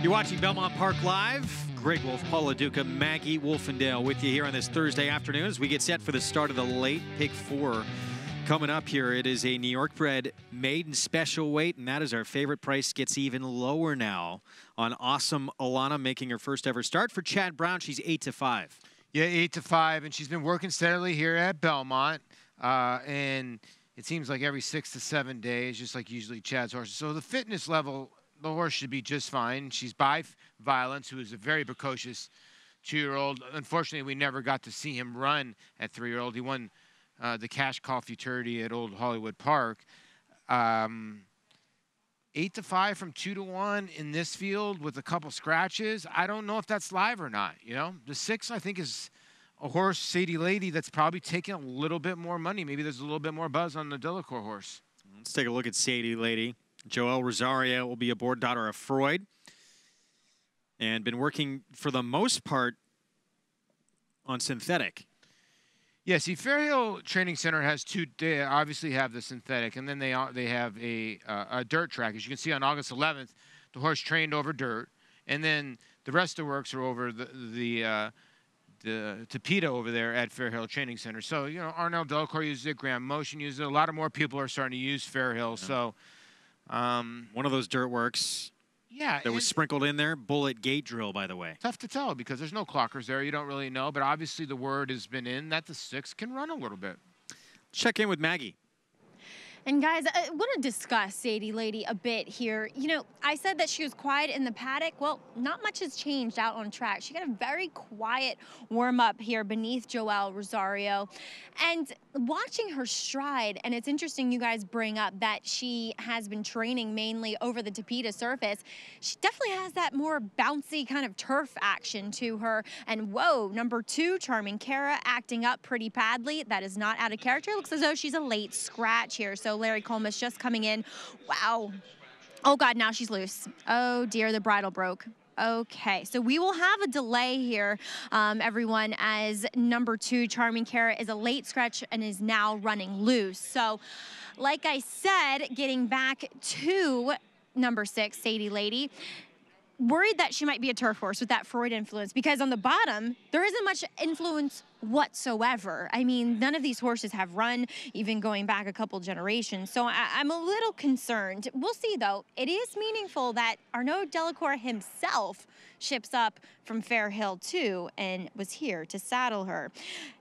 You're watching Belmont Park Live. Greg Wolf, Paula Duca, Maggie Wolfendale with you here on this Thursday afternoon as we get set for the start of the late pick 4 Coming up here, it is a New York bred maiden special weight, and that is our favorite. Price gets even lower now on Awesome Alana, making her first ever start. For Chad Brown, she's 8-5. Yeah, 8-5, and she's been working steadily here at Belmont, and it seems like every 6 to 7 days, just like usually Chad's horses. So the fitness level, the horse should be just fine. She's by Violence, who is a very precocious 2-year-old. Unfortunately, we never got to see him run at 3-year-old. He won the Cash Call Futurity at Old Hollywood Park. 8-5 from 2-1 in this field with a couple scratches. I don't know if that's live or not. You know, the 6 I think is a horse, Sadie Lady, that's probably taking a little bit more money. Maybe there's a little bit more buzz on the Delacour horse. Let's take a look at Sadie Lady. Joelle Rosario will be aboard, daughter of Freud, and been working for the most part on synthetic. Yeah, see, Fair Hill Training Center has two. They obviously have the synthetic, and then they have a dirt track. As you can see, on August 11th, the horse trained over dirt, and then the rest of the works are over the Tapeta over there at Fair Hill Training Center. So, you know, Arnell Delacour uses it, Graham Motion uses it. A lot of more people are starting to use Fair Hill. Yeah. So, one of those dirt works. Yeah, that was sprinkled in there. Bullet gate drill, by the way. Tough to tell because there's no clockers there. You don't really know, but obviously the word has been in that the 6 can run a little bit. Check in with Maggie. And guys, I want to discuss Sadie Lady a bit here. You know, I said that she was quiet in the paddock. Well, not much has changed out on track. She got a very quiet warm-up here beneath Joelle Rosario. And watching her stride, and it's interesting you guys bring up that she has been training mainly over the Tapeta surface. She definitely has that more bouncy kind of turf action to her. And whoa, number 2, Charming Cara, acting up pretty badly. That is not out of character. It looks as though she's a late scratch here. So Larry Colmus just coming in. Wow. Oh, God, now she's loose. Oh, dear, the bridle broke. Okay, so we will have a delay here, everyone, as number 2, Charming Cara, is a late scratch and is now running loose. So, like I said, getting back to number 6, Sadie Lady, worried that she might be a turf horse with that Freud influence, because on the bottom, there isn't much influence whatsoever. I mean, none of these horses have run, even going back a couple generations. So I'm a little concerned. We'll see, though. It is meaningful that Arnaud Delacour himself ships up from Fair Hill, too, and was here to saddle her,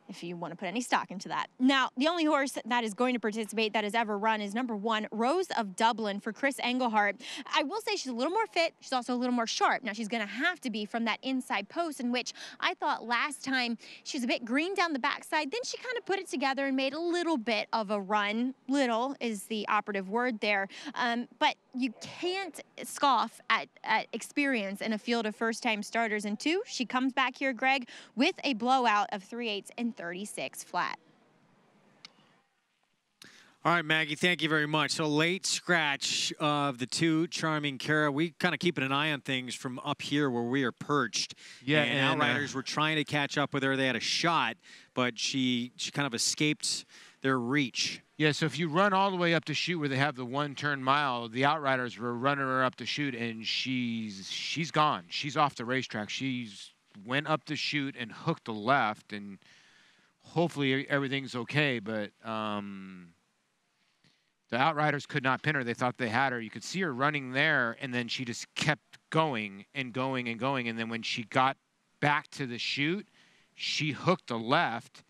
if you want to put any stock into that. Now, the only horse that is going to participate that has ever run is number 1, Rose of Dublin, for Chris Engelhart. I will say she's a little more fit. She's also a little more sharp. Now, she's going to have to be from that inside post, in which I thought last time she was a bit green down the backside. Then she kind of put it together and made a little bit of a run. Little is the operative word there. But you can't scoff at experience in a field of first-time starters. And 2, she comes back here, Greg, with a blowout of 3/8 and 36 flat. All right, Maggie, thank you very much. So late scratch of the 2, Charming Cara. We kind of keeping an eye on things from up here where we are perched. Yeah, and Outriders were trying to catch up with her. They had a shot, but she kind of escaped their reach. Yeah, so if you run all the way up to chute where they have the 1-turn mile, the Outriders were running her up to chute, and she's gone. She's off the racetrack. She's went up the chute and hooked the left, and hopefully everything's okay, but the Outriders could not pin her. They thought they had her. You could see her running there, and then she just kept going and going and going, and then when she got back to the chute, she hooked the left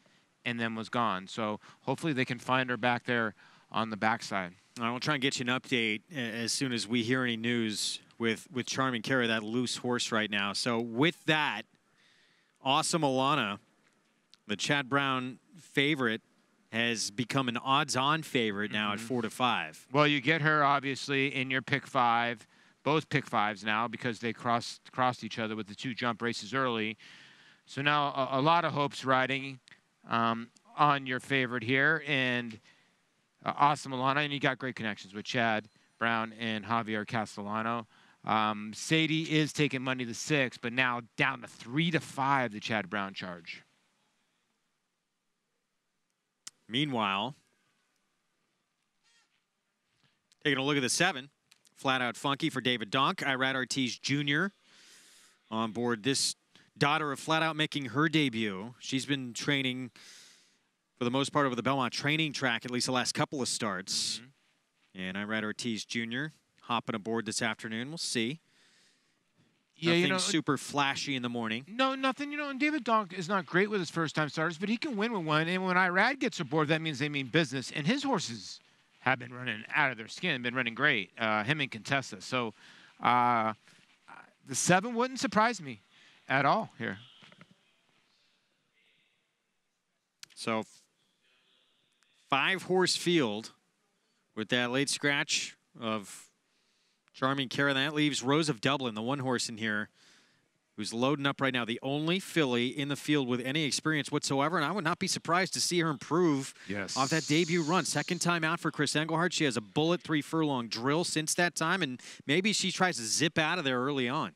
and then was gone. So hopefully they can find her back there on the backside. I will try and get you an update as soon as we hear any news with Charming Cara, that loose horse right now. So with that, Awesome Alana, the Chad Brown favorite, has become an odds-on favorite now at 4-5. Well, you get her obviously in your pick 5, both pick 5s now, because they crossed each other with the 2 jump races early. So now a lot of hopes riding on your favorite here, and Awesome Alana, and you got great connections with Chad Brown and Javier Castellano. Sadie is taking money to 6, but now down to 3-5, the Chad Brown charge. Meanwhile, taking a look at the 7, Flat Out Funky for David Donk. Irad Ortiz Jr. on board. This daughter of Flat Out making her debut. She's been training for the most part, over the Belmont training track, at least the last couple of starts. And Irad Ortiz Jr. hopping aboard this afternoon. We'll see. Yeah, Nothing super flashy in the morning. No, nothing. And David Donk is not great with his first-time starters, but he can win with one. And when Irad gets aboard, that means they mean business. And his horses have been running out of their skin, been running great. Him and Contessa. So the 7 wouldn't surprise me at all here. So 5-horse field with that late scratch of Charming Cara. That leaves Rose of Dublin, the 1-horse in here, who's loading up right now. The only filly in the field with any experience whatsoever, and I would not be surprised to see her improve off that debut run. Second time out for Chris Engelhardt. She has a bullet 3-furlong drill since that time, and maybe she tries to zip out of there early on.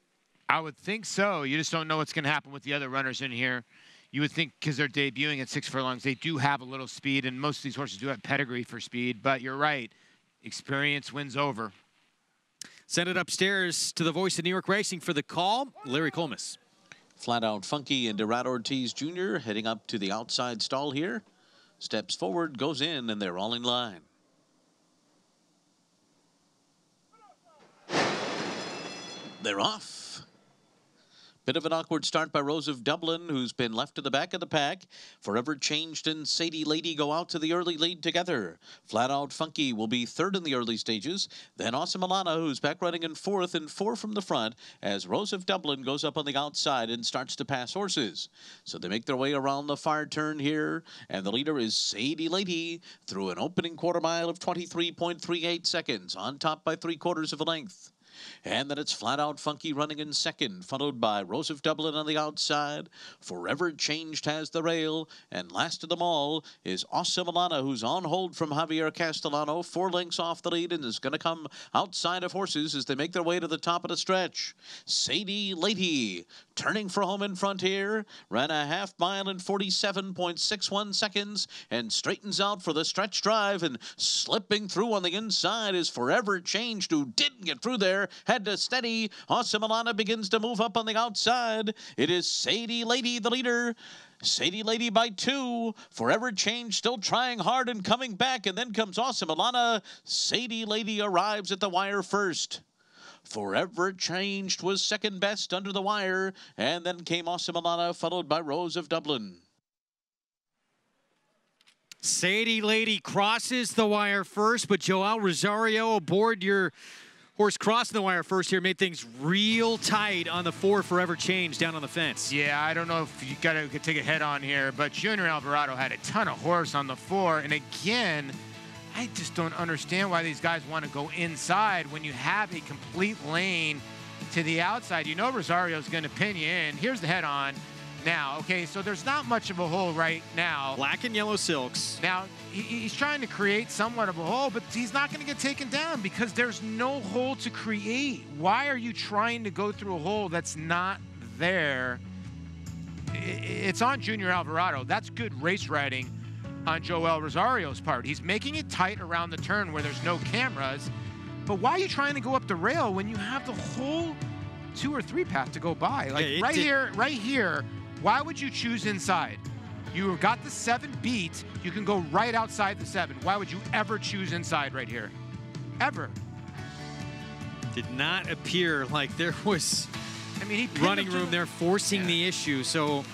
I would think so. You just don't know what's going to happen with the other runners in here. You would think because they're debuting at 6 furlongs, they do have a little speed, and most of these horses do have pedigree for speed, but you're right. Experience wins over. Send it upstairs to the voice of New York Racing for the call, Larry Colmus. Flat Out Funky and Irad Ortiz Jr. heading up to the outside stall here. Steps forward, goes in, and they're all in line. They're off. Bit of an awkward start by Rose of Dublin, who's been left to the back of the pack. Forever Changed and Sadie Lady go out to the early lead together. Flat Out Funky will be 3rd in the early stages. Then Awesome Alana, who's back running in 4th and 4 from the front, as Rose of Dublin goes up on the outside and starts to pass horses. So they make their way around the far turn here, and the leader is Sadie Lady through an opening quarter mile of 23.38 seconds, on top by 3/4 of a length. And then it's Flat Out Funky running in 2nd, followed by Rose of Dublin on the outside. Forever Changed has the rail, and last of them all is Awesome Alana, who's on hold from Javier Castellano, 4 lengths off the lead, and is going to come outside of horses as they make their way to the top of the stretch. Sadie Lady turning for home in front here, ran a half mile in 47.61 seconds, and straightens out for the stretch drive, and slipping through on the inside is Forever Changed, who didn't get through there. Had to steady. Awesome Alana begins to move up on the outside. It is Sadie Lady, the leader. Sadie Lady by 2. Forever Changed still trying hard and coming back. And then comes Awesome Alana. Sadie Lady arrives at the wire first. Forever Changed was 2nd best under the wire. And then came Awesome Alana, followed by Rose of Dublin. Sadie Lady crosses the wire first, but Joel Rosario aboard your horse crossing the wire first here made things real tight on the 4 Forever Changed down on the fence. Yeah, I don't know if you got to take a head on here, but Junior Alvarado had a ton of horse on the 4. And again, I just don't understand why these guys want to go inside when you have a complete lane to the outside. You know Rosario's going to pin you in. Here's the head on. Now, okay, so there's not much of a hole right now. Black and yellow silks. Now, he's trying to create somewhat of a hole, but he's not going to get taken down because there's no hole to create. Why are you trying to go through a hole that's not there? It's on Junior Alvarado. That's good race riding on Joel Rosario's part. He's making it tight around the turn where there's no cameras. But why are you trying to go up the rail when you have the whole 2 or 3 path to go by? Like right here, why would you choose inside? You got the 7 beat. You can go right outside the 7. Why would you ever choose inside right here? Ever. Did not appear like there was he running room there forcing the issue. So,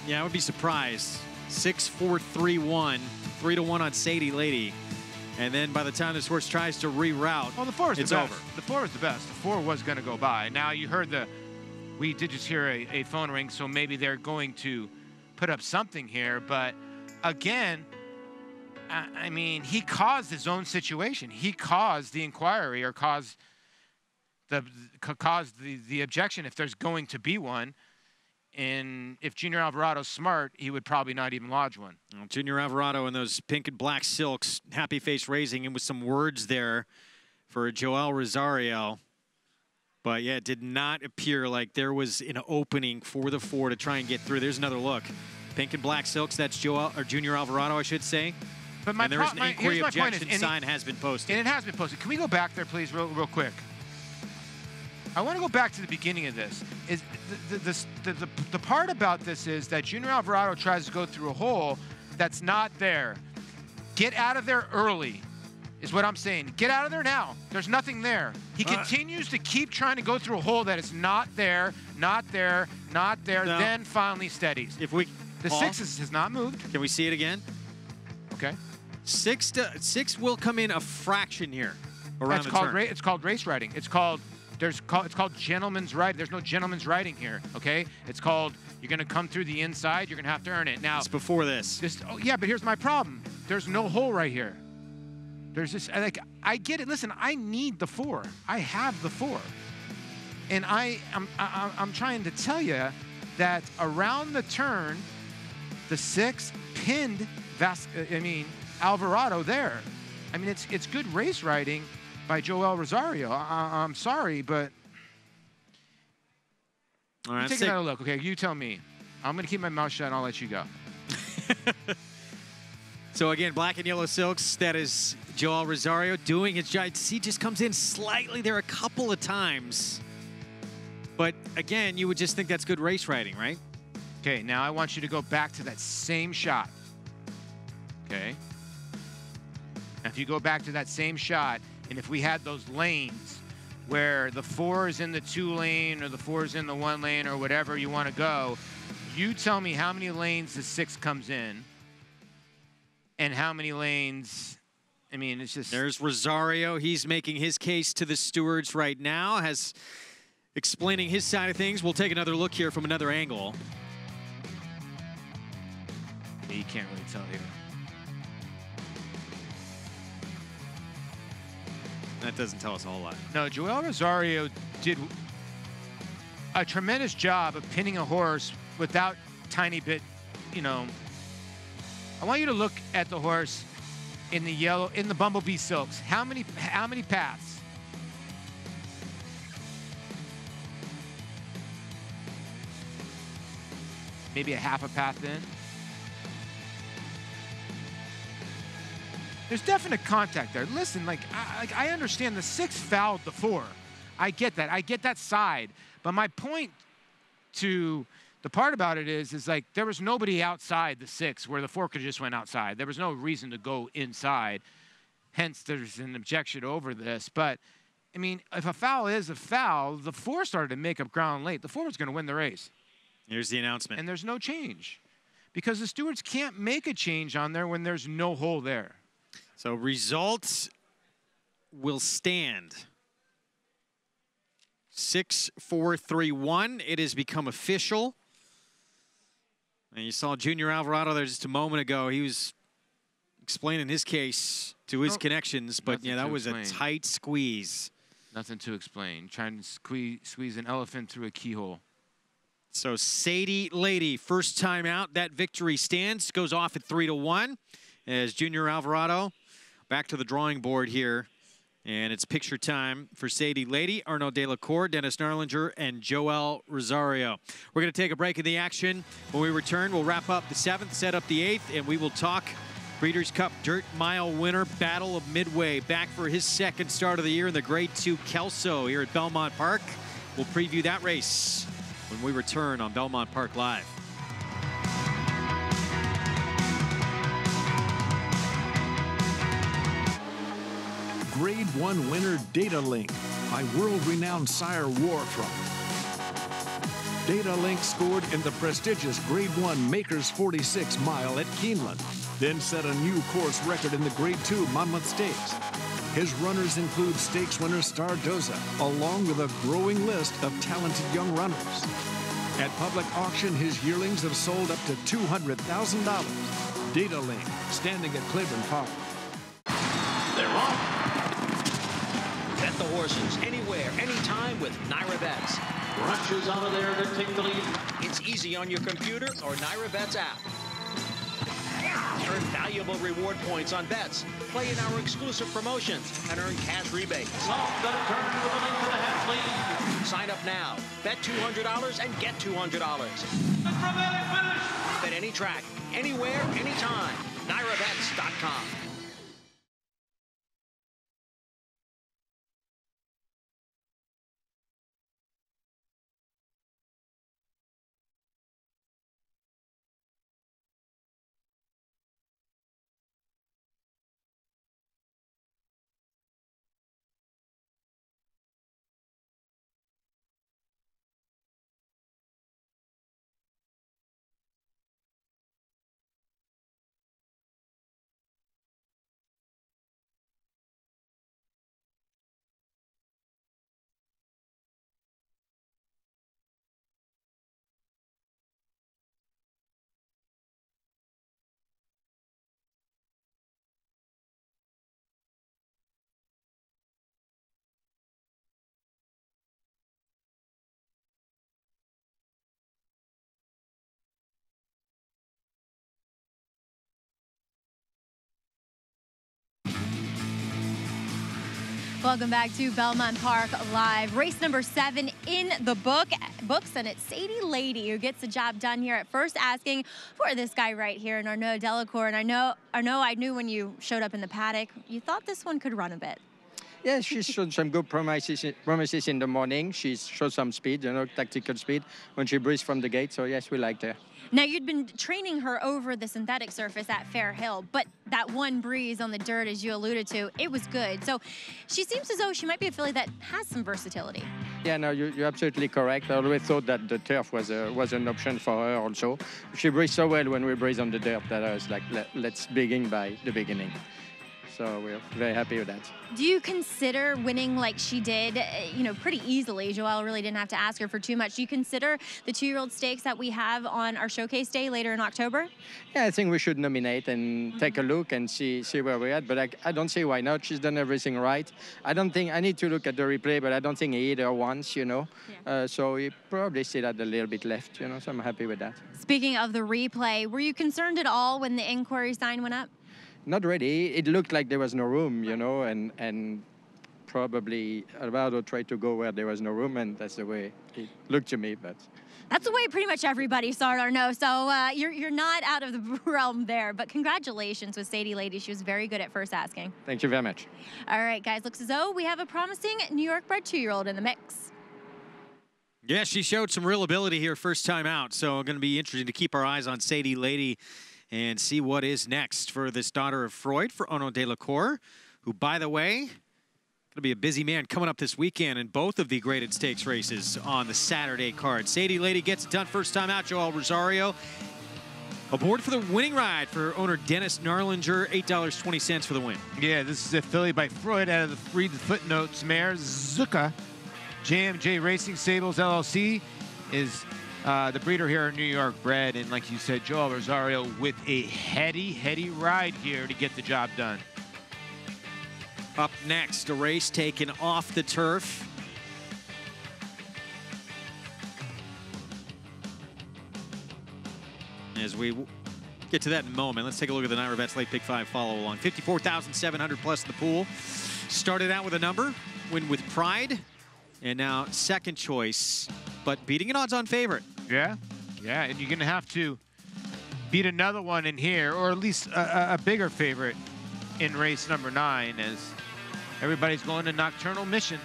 yeah, I would be surprised. 6-4-3-1, 3-1 on Sadie Lady. And then by the time this horse tries to reroute, well, the 4 is it's the best. over. The 4 is the best. The 4 was going to go by. Now, you heard we did just hear a phone ring, so maybe they're going to put up something here. But again, I mean, he caused his own situation. He caused the inquiry or caused the objection if there's going to be one. And if Junior Alvarado's smart, he would probably not even lodge one. Well, Junior Alvarado in those pink and black silks, happy face raising, and with some words there for Joel Rosario. But, yeah, it did not appear like there was an opening for the 4 to try and get through. There's another look. Pink and black silks, that's Junior Alvarado, I should say. But and there is an inquiry objection sign has been posted. And it has been posted. Can we go back there, please, real quick? I want to go back to the beginning of this. The part about this is that Junior Alvarado tries to go through a hole, that's not there. Get out of there early, is what I'm saying. Get out of there now. There's nothing there. He continues to keep trying to go through a hole that is not there, not there, not there, No. then finally steadies. The Paul? 6 has not moved. Can we see it again? Okay. 6 will come in a fraction here around the turn. It's called race riding. It's called gentleman's riding. There's no gentleman's riding here, okay? It's called, you're going to come through the inside, you're going to have to earn it. Now, It's before this. oh, yeah, but here's my problem. There's no hole right here. There's this, like, I get it. Listen, I need the 4. I have the 4. And I'm trying to tell you that around the turn, the 6 pinned Alvarado there. I mean, it's good race riding by Joel Rosario. I'm sorry, but All right, take another look. Okay, you tell me. I'm going to keep my mouth shut and I'll let you go. So again, black and yellow silks, that is Joel Rosario doing his job. He just comes in slightly there a couple of times. But again, you would just think that's good race riding, right? Okay, now I want you to go back to that same shot. Okay? Now, if you go back to that same shot, and if we had those lanes where the 4 is in the 2 lane or the 4 is in the 1 lane or whatever you want to go, you tell me how many lanes the 6 comes in and how many lanes. I mean, it's just. There's Rosario. He's making his case to the stewards right now, explaining his side of things. We'll take another look here from another angle. You can't really tell here. That doesn't tell us a whole lot. No, Joel Rosario did a tremendous job of pinning a horse without tiny bit, I want you to look at the horse in the Bumblebee Silks. How many paths? Maybe a half a path in. There's definite contact there. Listen, I understand the 6 fouled the 4. I get that. I get that side. But my point to the part about it is like there was nobody outside the 6 where the 4 could have just went outside. There was no reason to go inside. Hence, there's an objection over this. But, I mean, if a foul is a foul, the 4 started to make up ground late. The 4 was going to win the race. Here's the announcement. And there's no change. Because the stewards can't make a change on there when there's no hole there. So results will stand. 6-4-3-1. It has become official. And you saw Junior Alvarado there just a moment ago. He was explaining his case to his connections, but yeah, that was a tight squeeze. Nothing to explain. Trying to squeeze an elephant through a keyhole. So Sadie Lady, first time out. That victory stands. Goes off at 3-1 as Junior Alvarado back to the drawing board here. And it's picture time for Sadie Lady, Arnaud Delacour, Dennis Narlinger, and Joel Rosario. We're going to take a break in the action. When we return, we'll wrap up the 7th, set up the 8th, and we will talk Breeders' Cup Dirt Mile winner, Battle of Midway, back for his 2nd start of the year in the Grade 2 Kelso here at Belmont Park. We'll preview that race when we return on Belmont Park Live. Grade 1 winner Data Link by world-renowned sire Warthrock. Data Link scored in the prestigious Grade 1 Makers 46 mile at Keeneland, then set a new course record in the Grade 2 Monmouth Stakes. His runners include stakes winner Star Doza, along with a growing list of talented young runners. At public auction, his yearlings have sold up to $200,000. Data Link, standing at Claiborne Park. They're off. Bet the horses anywhere, anytime with Naira Bets. Rushes out of there to take the lead. It's easy on your computer or Naira Bets app. Earn valuable reward points on bets. Play in our exclusive promotions and earn cash rebates. Off the turn with a length and a half lead. Sign up now. Bet $200 and get $200. The dramatic finish. Bet any track, anywhere, anytime. NairaBets.com. Welcome back to Belmont Park Live. Race number 7 in the books, and it's Sadie Lady who gets the job done here at first, asking for this guy right here in Arnaud Delacour. And I knew when you showed up in the paddock, you thought this one could run a bit. Yeah, she showed some good promises in the morning. She showed some speed, tactical speed when she breezed from the gate. So yes, we liked her. Now, you'd been training her over the synthetic surface at Fair Hill, but that one breeze on the dirt, as you alluded to, it was good. So she seems as though she might be a filly that has some versatility. Yeah, no, you're absolutely correct. I always thought that the turf was an option for her also. She breezed so well when we breezed on the dirt that I was like, let's begin by the beginning. So we're very happy with that. Do you consider winning like she did, pretty easily? Joelle really didn't have to ask her for too much. Do you consider the 2-year-old stakes that we have on our showcase day later in October? Yeah, I think we should nominate and take a look and see where we're at. But I don't see why not. She's done everything right. I need to look at the replay, but I don't think he hit her once, Yeah. So he probably still had a little bit left, so I'm happy with that. Speaking of the replay, were you concerned at all when the inquiry sign went up? Not really. It looked like there was no room, and probably Alvaro tried to go where there was no room, and that's the way it looked to me. But that's the way pretty much everybody saw it, Arnaud. So you're not out of the realm there. But congratulations with Sadie Lady. She was very good at first asking. Thank you very much. All right, guys. Looks as though we have a promising New York bred 2-year-old in the mix. Yeah, she showed some real ability here first time out. So going to be interesting to keep our eyes on Sadie Lady and see what is next for this daughter of Freud, for Arnaud Delacour, who, by the way, going to be a busy man coming up this weekend in both of the graded stakes races on the Saturday card. Sadie Lady gets it done first time out. Joel Rosario aboard for the winning ride for owner Dennis Narlinger, $8.20 for the win. Yeah, this is a filly by Freud out of the Read the Footnotes mare, Zucca. JMJ Racing Stables LLC is the breeder here in New York bred, and like you said, Joel Rosario with a heady ride here to get the job done. Up next, a race taken off the turf. As we get to that in a moment, let's take a look at the Naira Bets Late Pick 5 follow along. 54,700 plus in the pool. Started out with a number, win with pride, and now second choice, but beating an odds-on favorite. Yeah, and you're going to have to beat another one in here, or at least a bigger favorite in race number 9, as everybody's going to Nocturnal Mission,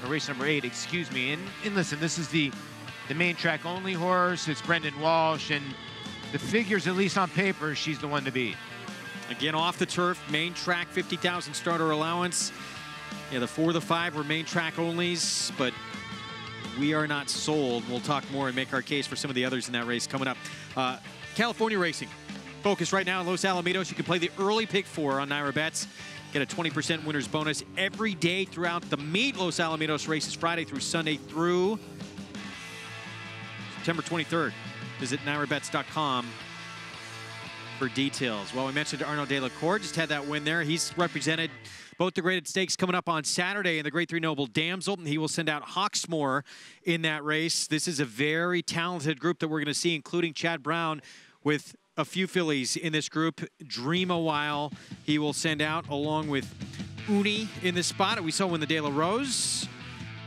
or race number 8, excuse me. And listen, this is the main track only horse. It's Brendan Walsh, and the figures, at least on paper, she's the one to beat. Again, off the turf, main track, 50,000 starter allowance. Yeah, the 4, the 5 were main track onlys, but we are not sold. We'll talk more and make our case for some of the others in that race coming up. California racing. Focus right now on Los Alamitos. You can play the early pick 4 on Naira Bets. Get a 20% winner's bonus every day throughout the meet. Los Alamitos races Friday through Sunday through September 23rd. Visit NairaBets.com for details. Well, we mentioned Arnaud Delacour, just had that win there. He's represented both the graded stakes coming up on Saturday in the Grade 3 Noble Damsel. He will send out Hawksmoor in that race. This is a very talented group that we're going to see, including Chad Brown with a few fillies in this group. Dream a While he will send out along with Uni in this spot. We saw win the De La Rose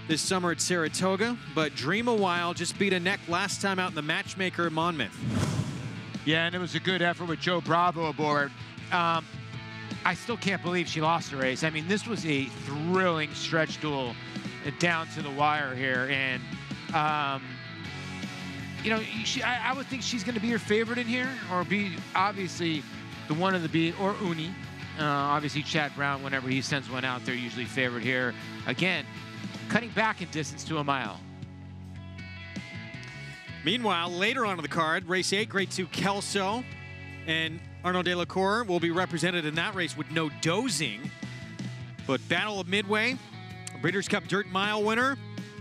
this summer at Saratoga, but Dream a While just beat a neck last time out in the Matchmaker at Monmouth. Yeah, and it was a good effort with Joe Bravo aboard. I still can't believe she lost the race. I mean, this was a thrilling stretch duel down to the wire here. And, I would think she's going to be your favorite in here, or be obviously the one of the beat, or Uni. Obviously, Chad Brown, whenever he sends one out, they're usually favored here. Again, cutting back in distance to a mile. Meanwhile, later on in the card, race 8, Grade 2 Kelso, and Arnaud Delacour will be represented in that race with no dozing. But Battle of Midway, Breeders' Cup Dirt Mile winner,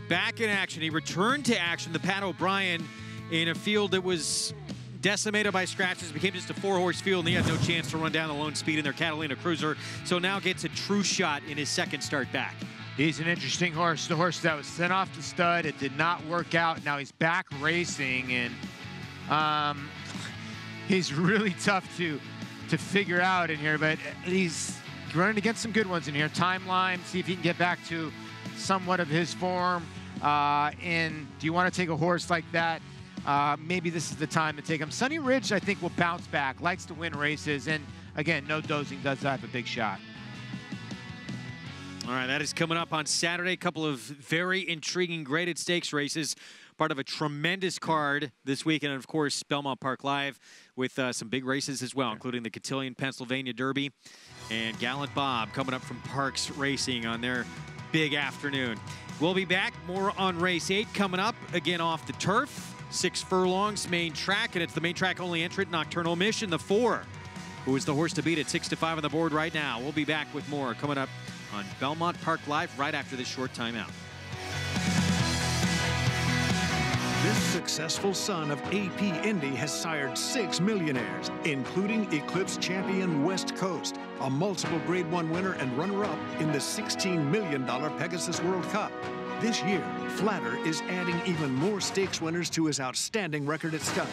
back in action. He returned to action, the Pat O'Brien, in a field that was decimated by scratches. It became just a 4-horse field, and he had no chance to run down the lone speed in their Catalina Cruiser. So now gets a true shot in his second start back. He's an interesting horse. The horse that was sent off the stud, it did not work out. Now he's back racing, and he's really tough to figure out in here, but he's running against some good ones in here. Timeline, see if he can get back to somewhat of his form. And do you want to take a horse like that? Maybe this is the time to take him. Sunny Ridge, I think, will bounce back, likes to win races. And again, No Dozing does have a big shot. All right, that is coming up on Saturday. A couple of very intriguing graded stakes races. Part of a tremendous card this weekend. And, of course, Belmont Park Live with some big races as well, including the Cotillion Pennsylvania Derby and Gallant Bob coming up from Parks Racing on their big afternoon. We'll be back. More on race 8 coming up, again off the turf. 6 furlongs, main track, and it's the main track only entrant, Nocturnal Mission, the 4, who is the horse to beat at 6-5 on the board right now. We'll be back with more coming up on Belmont Park Live right after this short timeout. This successful son of AP Indy has sired 6 millionaires, including Eclipse champion West Coast, a multiple Grade 1 winner and runner-up in the $16 million Pegasus World Cup. This year, Flatter is adding even more stakes winners to his outstanding record at stud.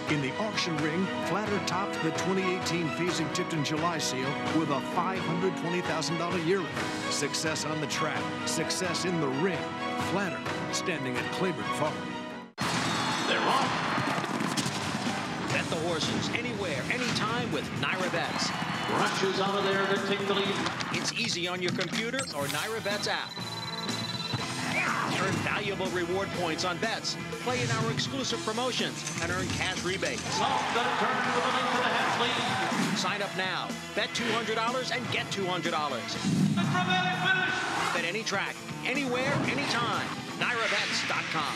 In the auction ring, Flatter topped the 2018 Phasing Tipton July sale with a $520,000 yearly. Success on the track, success in the ring. Flatter standing at Claiborne Farm. They're off. Bet the horses anywhere, anytime with Naira Bets. Rushes out of there to take the lead. It's easy on your computer or Naira Bets app. Earn valuable reward points on bets. Play in our exclusive promotions and earn cash rebates. Sign up now. Bet $200 and get $200. Bet any track, anywhere, anytime. NairaBets.com.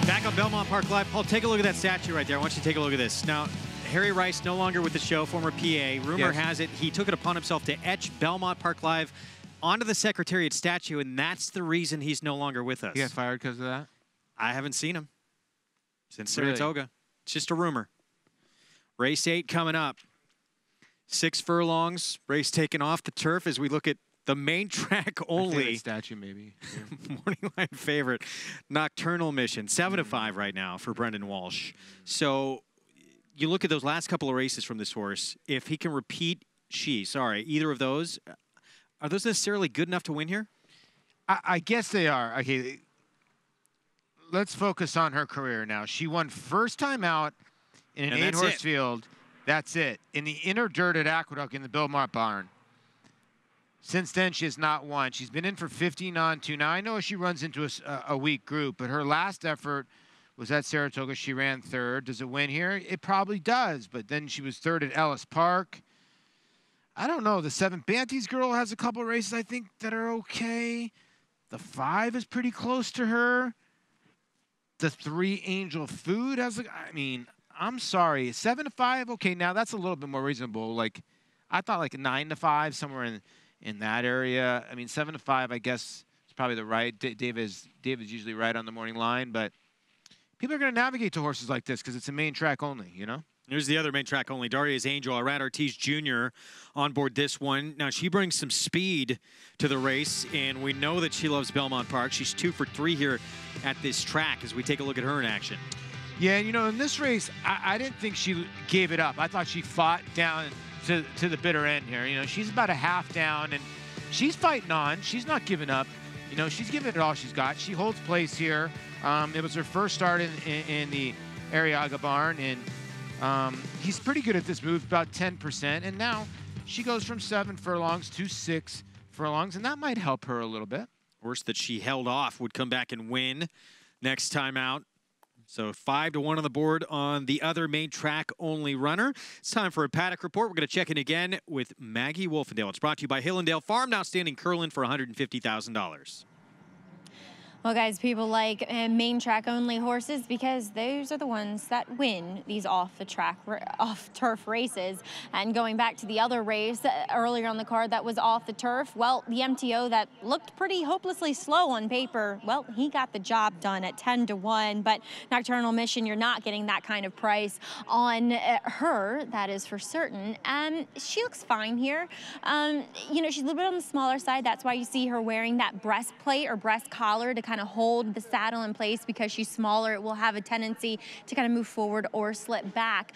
Back on Belmont Park Live. Paul, take a look at that statue right there. I want you to take a look at this. Now, Harry Rice no longer with the show, former PA. Rumor has it he took it upon himself to etch Belmont Park Live onto the Secretariat statue, and that's the reason he's no longer with us. He got fired because of that? I haven't seen him since Saratoga. Really? It's just a rumor. Race 8 coming up. 6 furlongs. Race taken off the turf as we look at the main track only. Statue, maybe. Yeah. Morning line favorite. Nocturnal Mission. 7-5 right now for Brendan Walsh. So you look at those last couple of races from this horse. If he can repeat either of those, are those necessarily good enough to win here? I guess they are. Okay, let's focus on her career now. She won first time out in an 8-horse field. That's it. In the inner dirt at Aqueduct in the Belmont barn. Since then, she has not won. She's been in for 15 on 2. Now, I know she runs into a weak group, but her last effort was at Saratoga. She ran third. Does it win here? It probably does, but then she was third at Ellis Park. I don't know. The 7 Banty's Girl has a couple races I think that are okay. The 5 is pretty close to her. The 3 Angel Food has, I mean, I'm sorry, 7 to 5. Okay, now that's a little bit more reasonable. Like, I thought like a 9 to 5 somewhere in that area. I mean, 7 to 5, I guess is probably the right. David's usually right on the morning line, but people are going to navigate to horses like this because it's a main track only, you know? Here's the other main track only. Daria's Angel, Arad Ortiz Jr. on board this one. Now, she brings some speed to the race, and we know that she loves Belmont Park. She's 2 for 3 here at this track as we take a look at her in action. Yeah, you know, in this race, I didn't think she gave it up. I thought she fought down to the bitter end here. You know, she's about a half down, and she's fighting on. She's not giving up. You know, she's giving it all she's got. She holds place here. It was her first start in the Arriaga barn, and he's pretty good at this move, about 10%. And now she goes from 7 furlongs to 6 furlongs, and that might help her a little bit. Horse that she held off would come back and win next time out. So 5 to 1 on the board on the other main track only runner. It's time for a Paddock report. We're going to check in again with Maggie Wolfendale. It's brought to you by Hillendale Farm, now standing Curlin for $150,000. Well, guys, people like main track only horses because those are the ones that win these off turf races. And going back to the other race earlier on the card that was off the turf, well, the MTO that looked pretty hopelessly slow on paper, well, he got the job done at 10 to 1. But Nocturnal Mission, you're not getting that kind of price on her. That is for certain. She looks fine here. You know, she's a little bit on the smaller side. That's why you see her wearing that breastplate or breast collar to kind of hold the saddle in place. Because she's smaller, it will have a tendency to kind of move forward or slip back.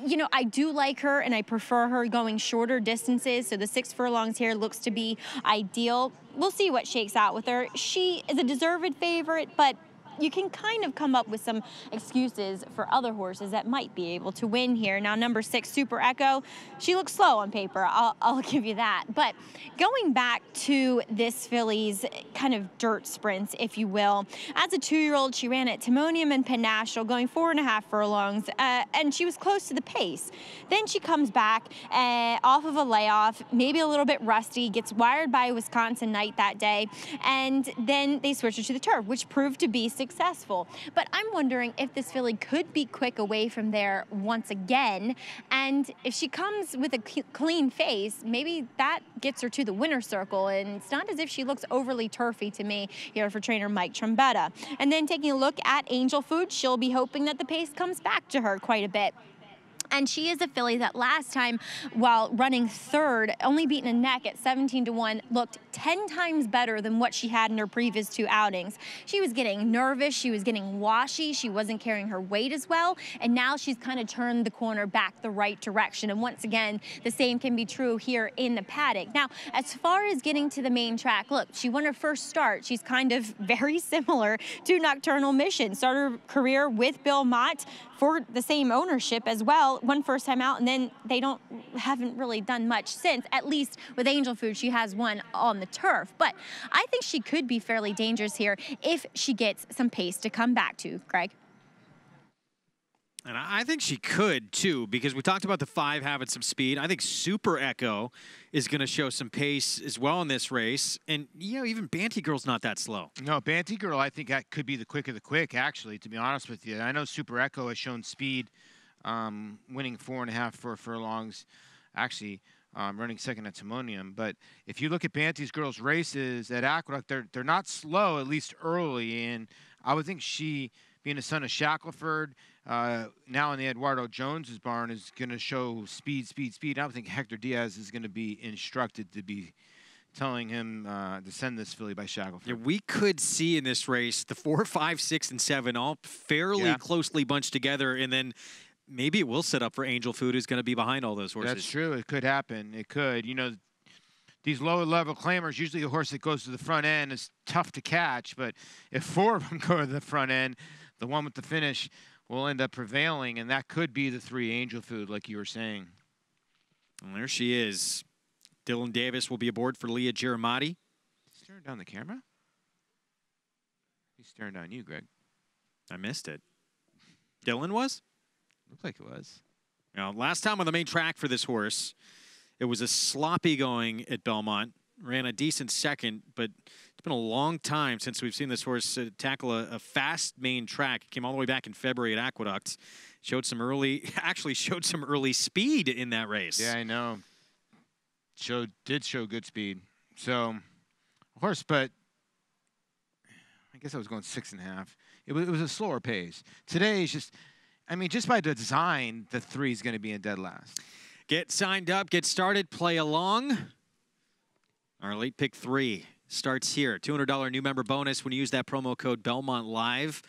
You know, I do like her, and I prefer her going shorter distances. So the 6 furlongs here looks to be ideal. We'll see what shakes out with her. She is a deserved favorite, but you can kind of come up with some excuses for other horses that might be able to win here. Now, number 6, Super Echo, she looks slow on paper. I'll give you that. But going back to this filly's kind of dirt sprints, if you will, as a 2-year-old, she ran at Timonium and Pennational, going 4.5 furlongs, and she was close to the pace. Then she comes back off of a layoff, maybe a little bit rusty, gets wired by Wisconsin Knight that day, and then they switch her to the turf, which proved to be successful. But I'm wondering if this filly could be quick away from there once again, and if she comes with a clean face, maybe that gets her to the winner's circle. And it's not as if she looks overly turfy to me here for trainer Mike Trombetta. And then taking a look at Angel Food, she'll be hoping that the pace comes back to her quite a bit. And she is a filly that last time, while running third, only beaten a neck at 17 to 1, looked 10 times better than what she had in her previous 2 outings. She was getting nervous, she was getting washy, she wasn't carrying her weight as well, and now she's kind of turned the corner back the right direction. And once again, the same can be true here in the paddock. Now, as far as getting to the main track, look, she won her first start. She's kind of very similar to Nocturnal Mission. Started her career with Belmont for the same ownership as well. One first time out, and then they haven't really done much since. At least with Angel Food, she has one on the turf. But I think she could be fairly dangerous here if she gets some pace to come back to, Greg. And I think she could, too, because we talked about the 5 having some speed. I think Super Echo is going to show some pace as well in this race. And, you know, even Banty Girl's not that slow. No, Banty Girl, I think that could be the quick of the quick, actually, to be honest with you. I know Super Echo has shown speed, winning 4.5 furlongs, actually running second at Timonium. But if you look at Banty Girl's races at Aqueduct, they're not slow, at least early. And I would think she, being a son of Shackelford, now in the Eduardo Jones's barn, is going to show speed. I would think Hector Diaz is going to be instructed to be telling him to send this filly by Shackelford. Yeah, we could see in this race the 4, 5, 6, and 7 all fairly closely bunched together, and then maybe it will set up for Angel Food, who's going to be behind all those horses. That's true. It could happen. It could. You know, these lower-level claimers, usually a horse that goes to the front end is tough to catch, but if 4 of them go to the front end, the one with the finish will end up prevailing, and that could be the 3 Angel Food, like you were saying. And there she is. Dylan Davis will be aboard for Leah Giramati. Staring down the camera? He's staring down you, Greg. I missed it. Dylan was? Looked like it was. Now, last time on the main track for this horse, it was a sloppy going at Belmont. Ran a decent second, but it's been a long time since we've seen this horse tackle a fast main track. It came all the way back in February at Aqueduct. Actually showed some early speed in that race. Yeah, I know. Did show good speed. So, horse, but I guess I was going 6.5. It was a slower pace. Today is just, I mean, just by design, the 3 is going to be in dead last. Get signed up, get started, play along. Our late pick 3 starts here. $200 new member bonus when you use that promo code Belmont Live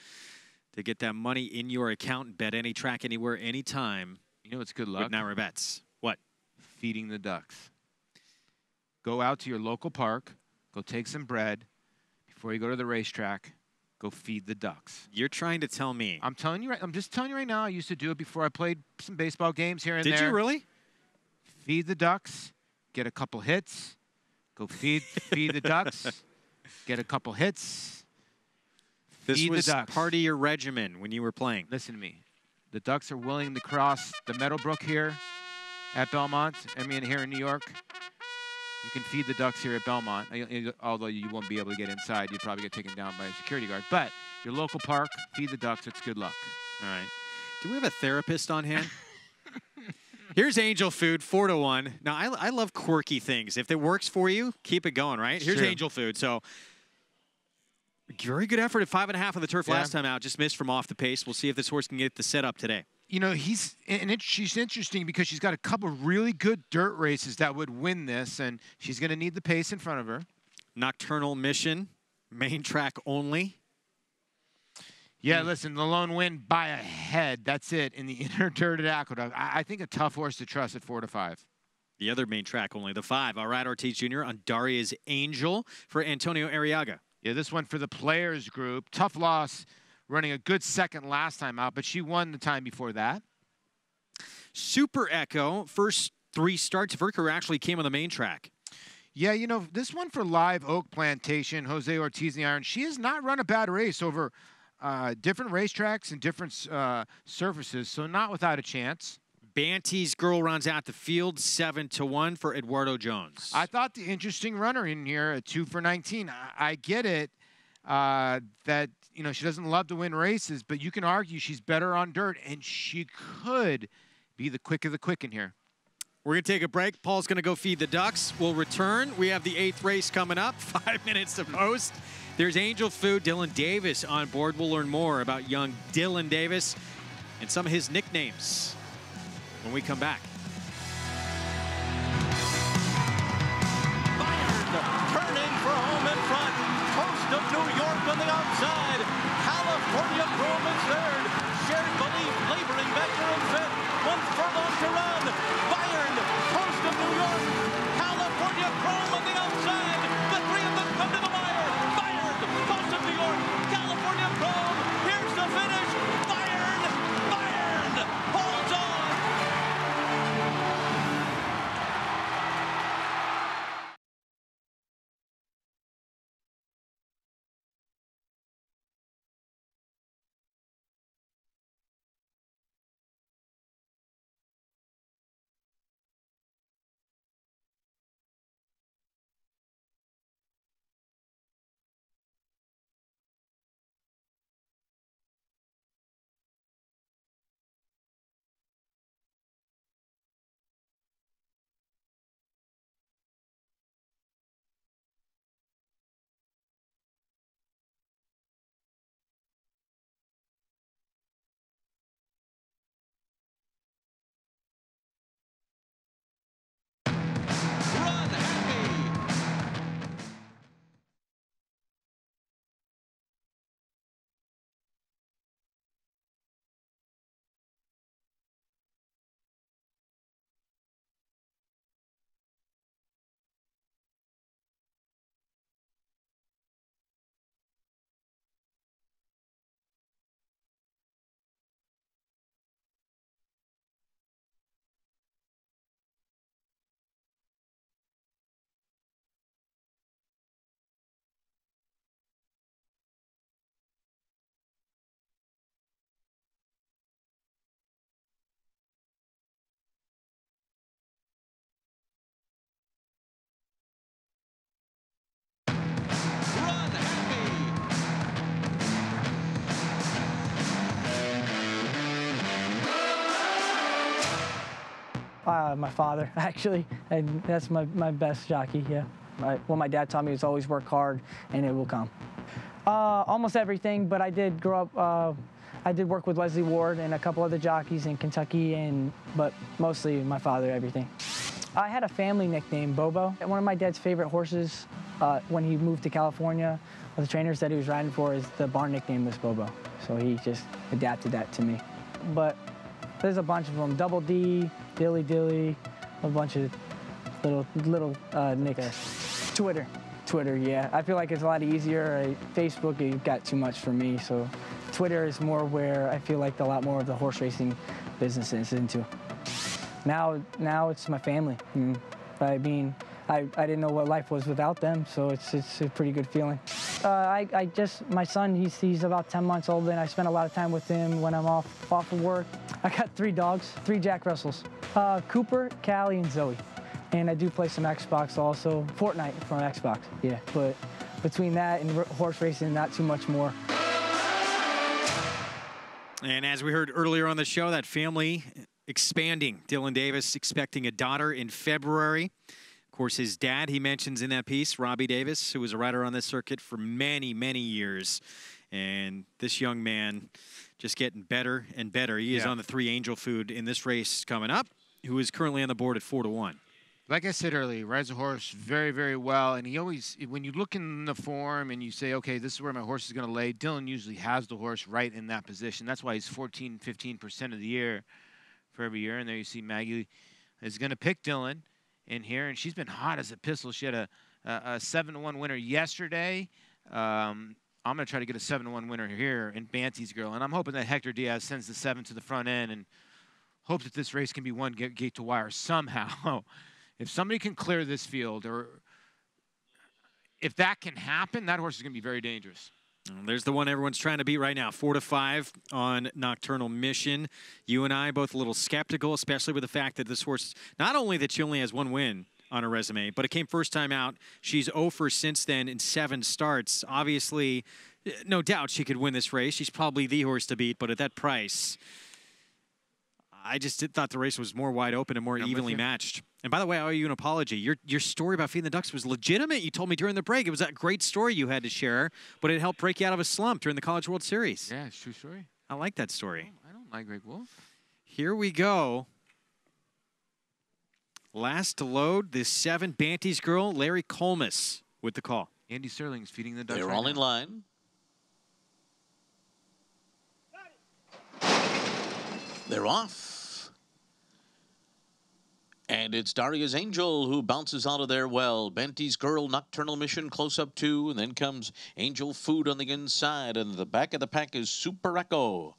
to get that money in your account and bet any track, anywhere, anytime. You know what's good luck? With Naira Bets. What? Feeding the ducks. Go out to your local park. Go take some bread. Before you go to the racetrack, go feed the ducks. You're trying to tell me. I'm telling you right. I'm just telling you right now. I used to do it before I played some baseball games here and there. Did you really? Feed the ducks. Get a couple hits. Go feed the ducks. Get a couple hits. This feed was the ducks. part of your regimen when you were playing. Listen to me. The Ducks are willing to cross the Meadowbrook here at Belmont. I mean, here in New York. You can feed the ducks here at Belmont, although you won't be able to get inside. You'd probably get taken down by a security guard. But your local park, feed the ducks. It's good luck. All right. Do we have a therapist on hand? Here's Angel Food, 4-1. Now, I love quirky things. If it works for you, keep it going, right? Here's Angel Food. So, very good effort at 5.5 on the turf last time out. Just missed from off the pace. We'll see if this horse can get the setup today. You know, she's interesting because she's got a couple really good dirt races that would win this, and she's going to need the pace in front of her. Nocturnal Mission, main track only. Yeah, listen, the lone win by a head. That's it in the inner dirt at Aqueduct. I think a tough horse to trust at 4-5. The other main track only, the 5. All right, Ortiz Jr. on Daria's Angel for Antonio Arriaga. Yeah, this one for the Players Group. Tough loss. Running a good second last time out, but she won the time before that. Super Echo, first 3 starts of her career actually came on the main track. Yeah, you know, this one for Live Oak Plantation, Jose Ortiz in the iron, she has not run a bad race over different racetracks and different surfaces, so not without a chance. Banty's Girl runs out the field, 7-1 for Eduardo Jones. I thought the interesting runner in here at 2 for 19. I get it that, you know, she doesn't love to win races, but you can argue she's better on dirt, and she could be the quick of the quick in here. We're going to take a break. Paul's going to go feed the ducks. We'll return. We have the 8th race coming up, 5 minutes to post. There's Angel Food, Dylan Davis on board. We'll learn more about young Dylan Davis and some of his nicknames when we come back. Turning for home in front. Coast of New York on the outside. California Chrome is third. Shared Belief laboring back to in fifth. 1 furlong to run. Bayern, Coast of New York. California Chrome on the outside. The 3 of them come to the wire. Bayern, Coast of New York. California Chrome. Here's the finish. Bayern holds on. My father, actually, and that's my best jockey, yeah. What my dad taught me is always work hard, and it will come. Almost everything, but I did grow up, I did work with Leslie Ward and a couple other jockeys in Kentucky, but mostly my father, everything. I had a family nickname, Bobo. One of my dad's favorite horses when he moved to California, the trainers that he was riding for, the barn nickname was Bobo. So he just adapted that to me. But there's a bunch of them, Double D, Dilly Dilly, a bunch of little nicknames. Twitter, yeah. I feel like it's a lot easier. Facebook, it got too much for me, so Twitter is more where I feel like a lot more of the horse racing business is into. Now it's my family. I mean, I didn't know what life was without them, so it's a pretty good feeling. My son, he's about 10 months old, and I spend a lot of time with him when I'm off of work. I got 3 dogs, 3 Jack Russells, Cooper, Callie, and Zoe. And I do play some Xbox also, Fortnite from Xbox, yeah. But between that and horse racing, not too much more. And as we heard earlier on the show, that family expanding. Dylan Davis expecting a daughter in February. Of course, his dad, he mentions in that piece, Robbie Davis, who was a rider on this circuit for many, many years. And this young man just getting better and better. He is on the 3 Angel Food in this race coming up, who is currently on the board at 4-1. Like I said earlier, he rides a horse very, very well. And he always, when you look in the form and you say, okay, this is where my horse is going to lay, Dylan usually has the horse right in that position. That's why he's 14, 15% of the year for every year. And there you see Maggie is going to pick Dylan in here. And she's been hot as a pistol. She had a 7-1 winner yesterday. I'm going to try to get a 7-1 winner here in Banty's Girl. And I'm hoping that Hector Diaz sends the 7 to the front end and hope that this race can be won gate to wire somehow. If somebody can clear this field, or if that can happen, that horse is going to be very dangerous. There's the one everyone's trying to beat right now, 4-5 on Nocturnal Mission. You and I both a little skeptical, especially with the fact that this horse, not only that she only has 1 win on her resume, but it came first time out. She's 0 since then in 7 starts. Obviously, no doubt she could win this race. She's probably the horse to beat, but at that price, I just thought the race was more wide open and more evenly matched. And by the way, I owe you an apology. Your story about feeding the ducks was legitimate. You told me during the break. It was that great story you had to share, but it helped break you out of a slump during the College World Series. Yeah, it's a true story. I like that story. I don't like Greg Wolf. Here we go. Last to load, this 7, Banty's Girl, Larry Colmus with the call. Andy Sterling's feeding the ducks. They're all in line. They're off. And it's Daria's Angel who bounces out of there well. Banty's Girl, Nocturnal Mission close up 2. And then comes Angel Food on the inside. And the back of the pack is Super Echo.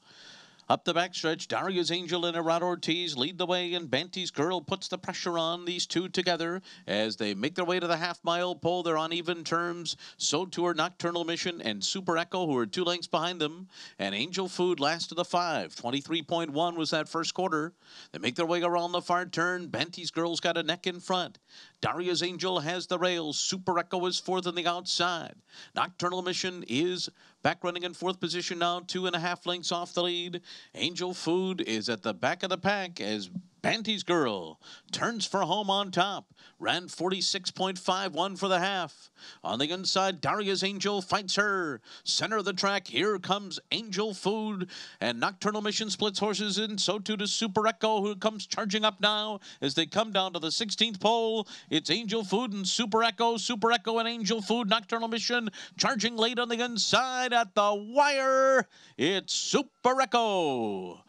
Up the backstretch, Daria's Angel and Errad Ortiz lead the way, and Banty's Girl puts the pressure on these two together as they make their way to the half-mile pole. They're on even terms. So too are Nocturnal Mission and Super Echo, who are 2 lengths behind them. And Angel Food last to the 5. 23.1 was that first quarter. They make their way around the far turn. Banty's Girl's got a neck in front. Daria's Angel has the rails. Super Echo is 4th on the outside. Nocturnal Mission is back running in 4th position now, 2.5 lengths off the lead. Angel Food is at the back of the pack as Banty's Girl turns for home on top. Ran 46.51 for the half. On the inside, Daria's Angel fights her. Center of the track, here comes Angel Food. And Nocturnal Mission splits horses in. So too does Super Echo, who comes charging up now as they come down to the 16th pole. It's Angel Food and Super Echo. Super Echo and Angel Food. Nocturnal Mission charging late on the inside at the wire. It's Super Echo,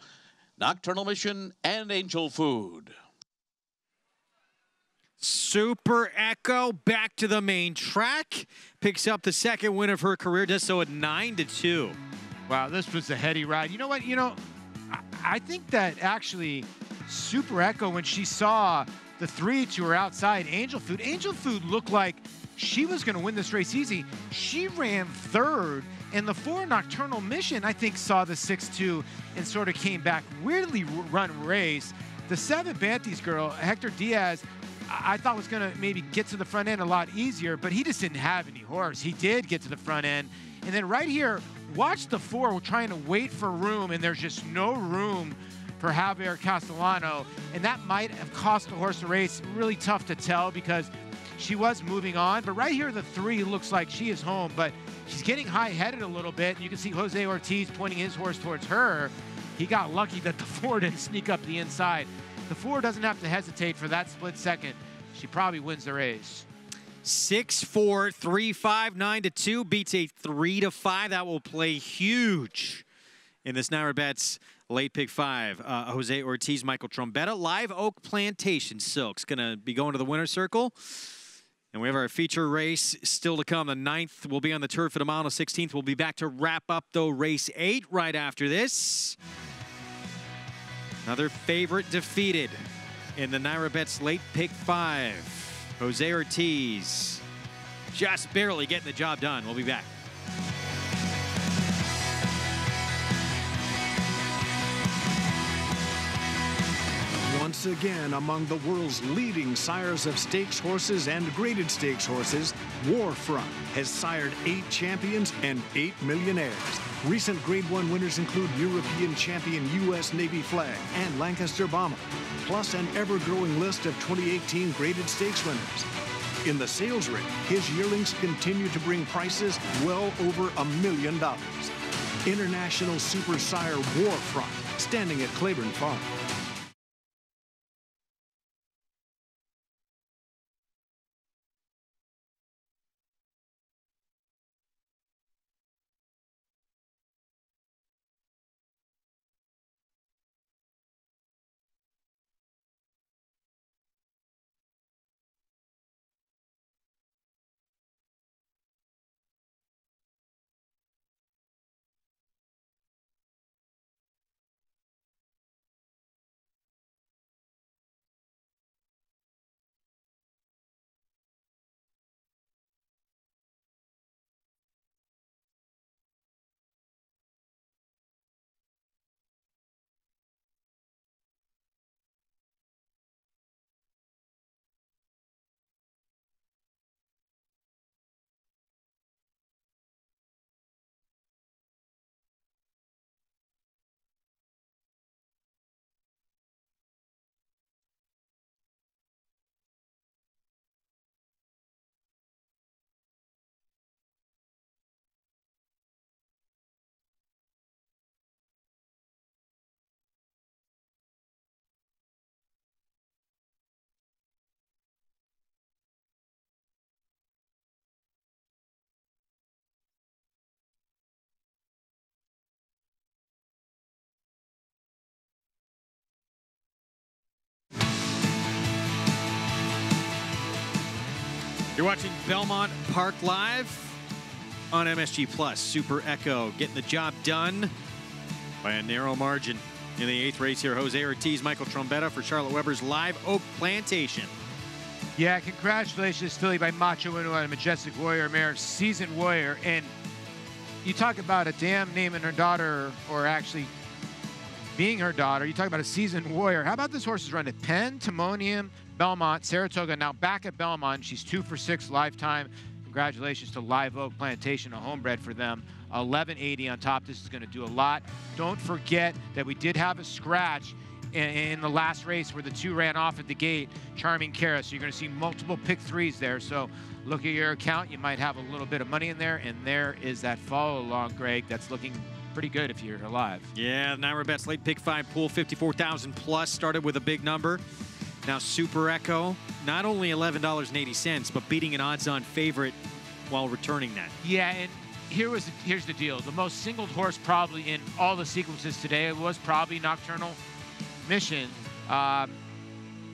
Nocturnal Mission, and Angel Food. Super Echo back to the main track. Picks up the 2nd win of her career, does so at 9-2. Wow, this was a heady ride. You know what? I think that actually Super Echo, when she saw the 3 to her outside, Angel Food looked like she was going to win this race easy. She ran 3rd. And the 4 Nocturnal Mission, I think, saw the 6-2 and sort of came back. Weirdly run race. The 7 Banty's Girl, Hector Diaz, I thought was going to maybe get to the front end a lot easier, but he just didn't have any horse. He did get to the front end. And then right here, watch the 4 trying to wait for room, and there's just no room for Javier Castellano, and that might have cost the horse a race. Really tough to tell because she was moving on, but right here the 3 looks like she is home, but she's getting high-headed a little bit. You can see Jose Ortiz pointing his horse towards her. He got lucky that the 4 didn't sneak up the inside. The 4 doesn't have to hesitate for that split second. She probably wins the race. 6-4, 3-5, 9-2 beats a 3-5. That will play huge in this Naira Bets late pick 5. Jose Ortiz, Michael Trombetta, Live Oak Plantation Silks gonna be going to the winner's circle. And we have our feature race still to come. The 9th will be on the turf at a mile. The 16th we'll be back to wrap up, though, race 8 right after this. Another favorite defeated in the Naira Bets late pick 5. Jose Ortiz just barely getting the job done. We'll be back. Once again, among the world's leading sires of stakes horses and graded stakes horses, Warfront has sired 8 champions and 8 millionaires. Recent Grade 1 winners include European champion U.S. Navy Flag and Lancaster Bomber, plus an ever-growing list of 2018 graded stakes winners. In the sales ring, his yearlings continue to bring prices well over $1 million. International Super Sire Warfront, standing at Claiborne Farm. You're watching Belmont Park Live on MSG Plus. Super Echo getting the job done by a narrow margin. In the 8th race here, Jose Ortiz, Michael Trombetta for Charlotte Weber's Live Oak Plantation. Yeah, congratulations, filly by Macho Inu on a Majestic Warrior mare, Seasoned Warrior. And you talk about a dam naming her daughter, or actually being her daughter. You talk about a Seasoned Warrior. How about this horse's run at Penn, Timonium, Belmont, Saratoga, now back at Belmont. She's 2 for 6 lifetime. Congratulations to Live Oak Plantation, a homebred for them. 1180 on top. This is going to do a lot. Don't forget that we did have a scratch in the last race where the 2 ran off at the gate, Charming Cara. So you're going to see multiple pick 3s there. So look at your account. You might have a little bit of money in there. And there is that follow along, Greg. That's looking pretty good if you're alive. Yeah, Naira Bets late pick 5 pool, 54,000 plus. Started with a big number. Now Super Echo, not only $11.80, but beating an odds-on favorite while returning that. Yeah, and here's the deal. The most singled horse probably in all the sequences today was probably Nocturnal Mission,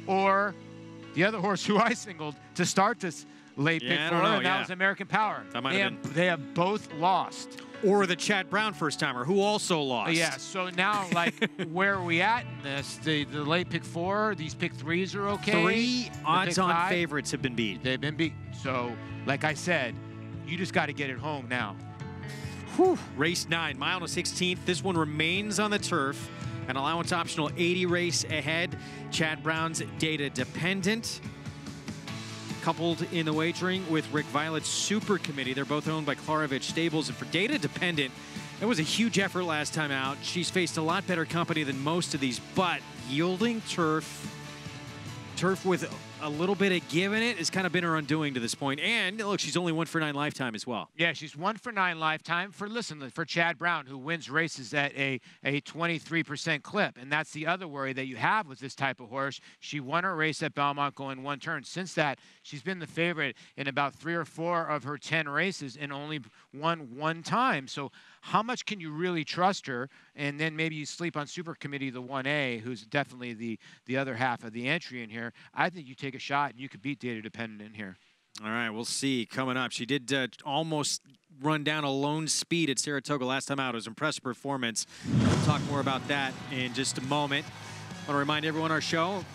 or the other horse who I singled to start this late pick 4, and that was American Power. They have both lost. Or the Chad Brown first-timer, who also lost. Yeah, so now, like, where are we at in this? The late pick 4, these pick 3s are okay. 3 odds-on favorites have been beat. They've been beat. So, like I said, you just got to get it home now. Whew. Race 9, mile to 16th. This one remains on the turf. An allowance optional 80 race ahead. Chad Brown's data dependent. Coupled in the wagering with Rick Violet's Super Committee. They're both owned by Klarovich Stables. And for data dependent, It was a huge effort last time out. She's faced a lot better company than most of these, but yielding turf with a little bit of give in it has kind of been her undoing to this point. And look, she's only 1 for 9 lifetime as well. Yeah, she's 1 for 9 lifetime for Chad Brown, who wins races at a 23% clip. And that's the other worry that you have with this type of horse. She won her race at Belmont going 1 turn. Since that, she's been the favorite in about 3 or 4 of her 10 races and only won 1 time. So how much can you really trust her? And then maybe you sleep on Super Committee, the 1A, who's definitely the other half of the entry in here. I think you take a shot and you could beat Data Dependent in here. All right, we'll see coming up. She did almost run down a lone speed at Saratoga last time out. It was an impressive performance. We'll talk more about that in just a moment. I want to remind everyone our show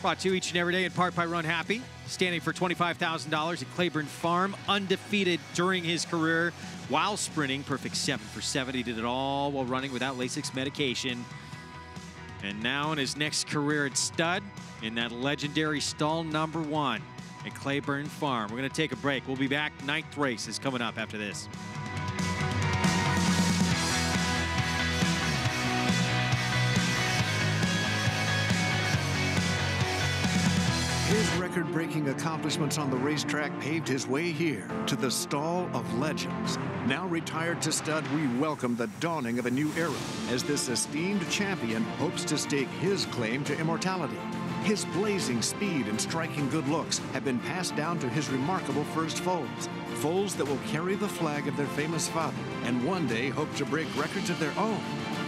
brought to you each and every day in part by Run Happy, standing for $25,000 at Claiborne Farm, undefeated during his career while sprinting. Perfect 7 for 7. He did it all while running without Lasix medication. And now in his next career at Stud, in that legendary stall #1 at Claiborne Farm. We're going to take a break. We'll be back. 9th race is coming up after this. His record-breaking accomplishments on the racetrack paved his way here to the Stall of Legends. Now retired to Stud, we welcome the dawning of a new era as this esteemed champion hopes to stake his claim to immortality. His blazing speed and striking good looks have been passed down to his remarkable first foals. Foals that will carry the flag of their famous father and one day hope to break records of their own.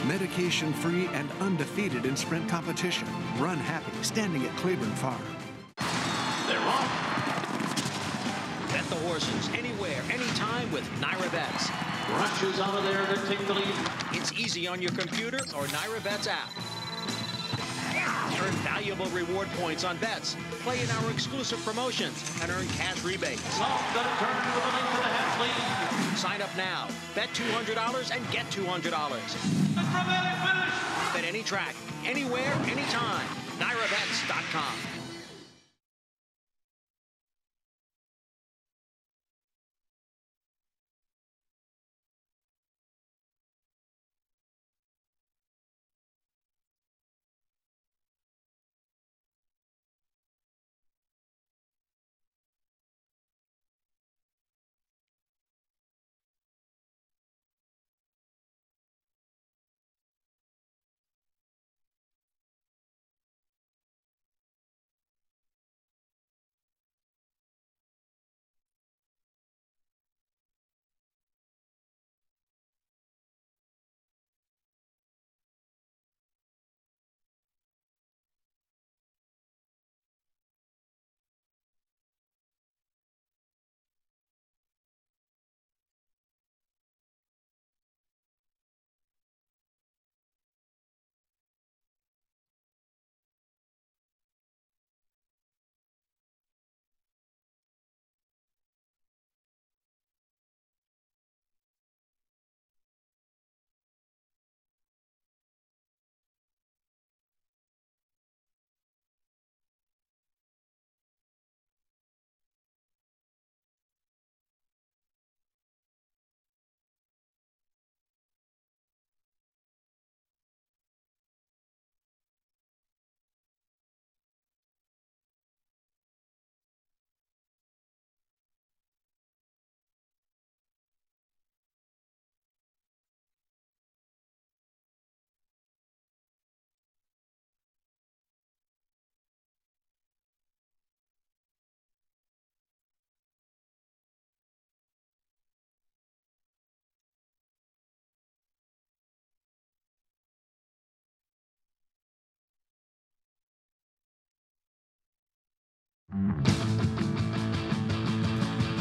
Medication-free and undefeated in sprint competition. Run Happy, standing at Claiborne Farm. They're off. Bet the horses anywhere, anytime with Naira Bets. Rushes out of there to take the lead. It's easy on your computer or Naira Bets app. Earn valuable reward points on bets. Play in our exclusive promotions and earn cash rebates. Soft got a turn with a link to the half lead. Sign up now. Bet $200 and get $200. The dramatic finish. Bet any track, anywhere, anytime. NairaBets.com.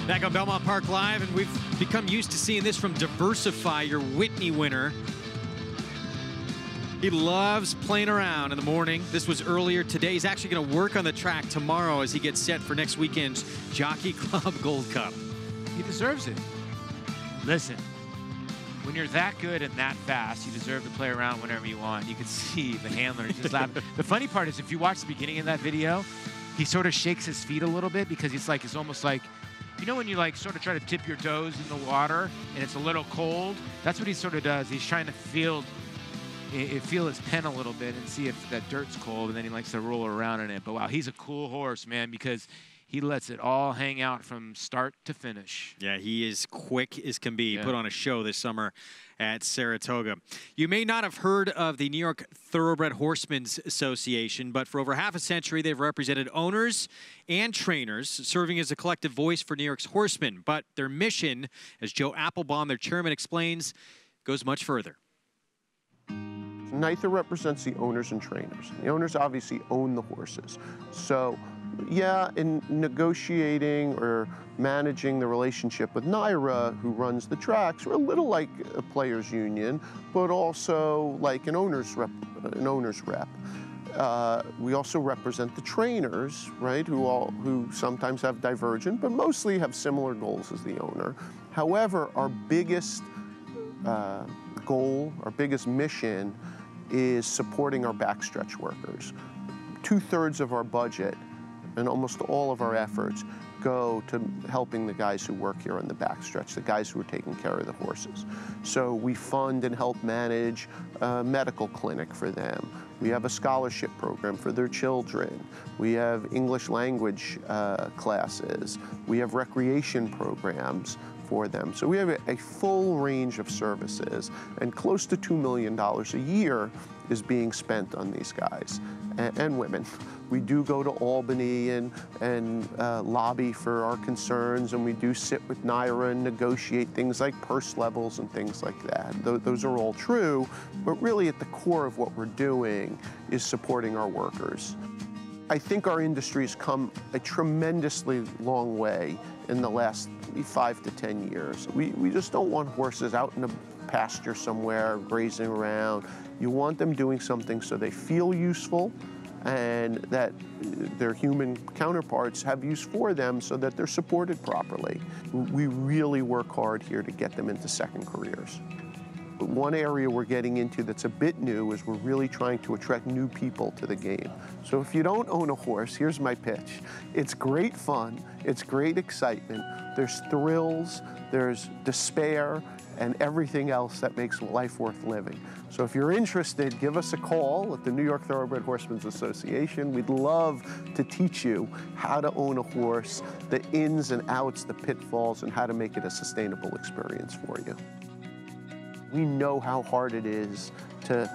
Back on Belmont Park Live, and we've become used to seeing this from Diversify, your Whitney winner. He loves playing around in the morning. This was earlier today. He's actually going to work on the track tomorrow as he gets set for next weekend's Jockey Club Gold Cup. He deserves it. Listen, when you're that good and that fast, you deserve to play around whenever you want. You can see the handler just laughing. The funny part is if you watch the beginning of that video, he sort of shakes his feet a little bit because it's almost like You know when you like sort of try to dip your toes in the water and it's a little cold? That's what he sort of does. He's trying to feel his pen a little bit and see if that dirt's cold, and then he likes to roll around in it. But wow, he's a cool horse, man, because he lets it all hang out from start to finish. Yeah, he is quick as can be. Put on a show this summer at Saratoga. You may not have heard of the New York Thoroughbred Horsemen's Association, but for over half a century, they've represented owners and trainers, serving as a collective voice for New York's horsemen. But their mission, as Joe Applebaum, their chairman, explains, goes much further. NYTHA represents the owners and trainers. The owners obviously own the horses. So, yeah, in negotiating or managing the relationship with NYRA, who runs the tracks, we're a little like a players' union, but also like an owner's rep. We also represent the trainers, right, who sometimes have divergent, but mostly have similar goals as the owner. However, our biggest goal, our biggest mission is supporting our backstretch workers. 2/3 of our budget and almost all of our efforts go to helping the guys who work here on the backstretch, the guys who are taking care of the horses. So we fund and help manage a medical clinic for them. We have a scholarship program for their children. We have English language classes. We have recreation programs for them. So we have a full range of services, and close to $2 million a year is being spent on these guys and women. We do go to Albany and lobby for our concerns, and we do sit with NYRA and negotiate things like purse levels and things like that. Those are all true, but really at the core of what we're doing is supporting our workers. I think our industry has come a tremendously long way in the last 5 to 10 years. We just don't want horses out in a pasture somewhere grazing around. You want them doing something so they feel useful and that their human counterparts have use for them so that they're supported properly. We really work hard here to get them into second careers. But one area we're getting into that's a bit new is we're really trying to attract new people to the game. So if you don't own a horse, here's my pitch. It's great fun, it's great excitement, there's thrills, there's despair, and everything else that makes life worth living. So if you're interested, give us a call at the New York Thoroughbred Horsemen's Association. We'd love to teach you how to own a horse, the ins and outs, the pitfalls, and how to make it a sustainable experience for you. We know how hard it is to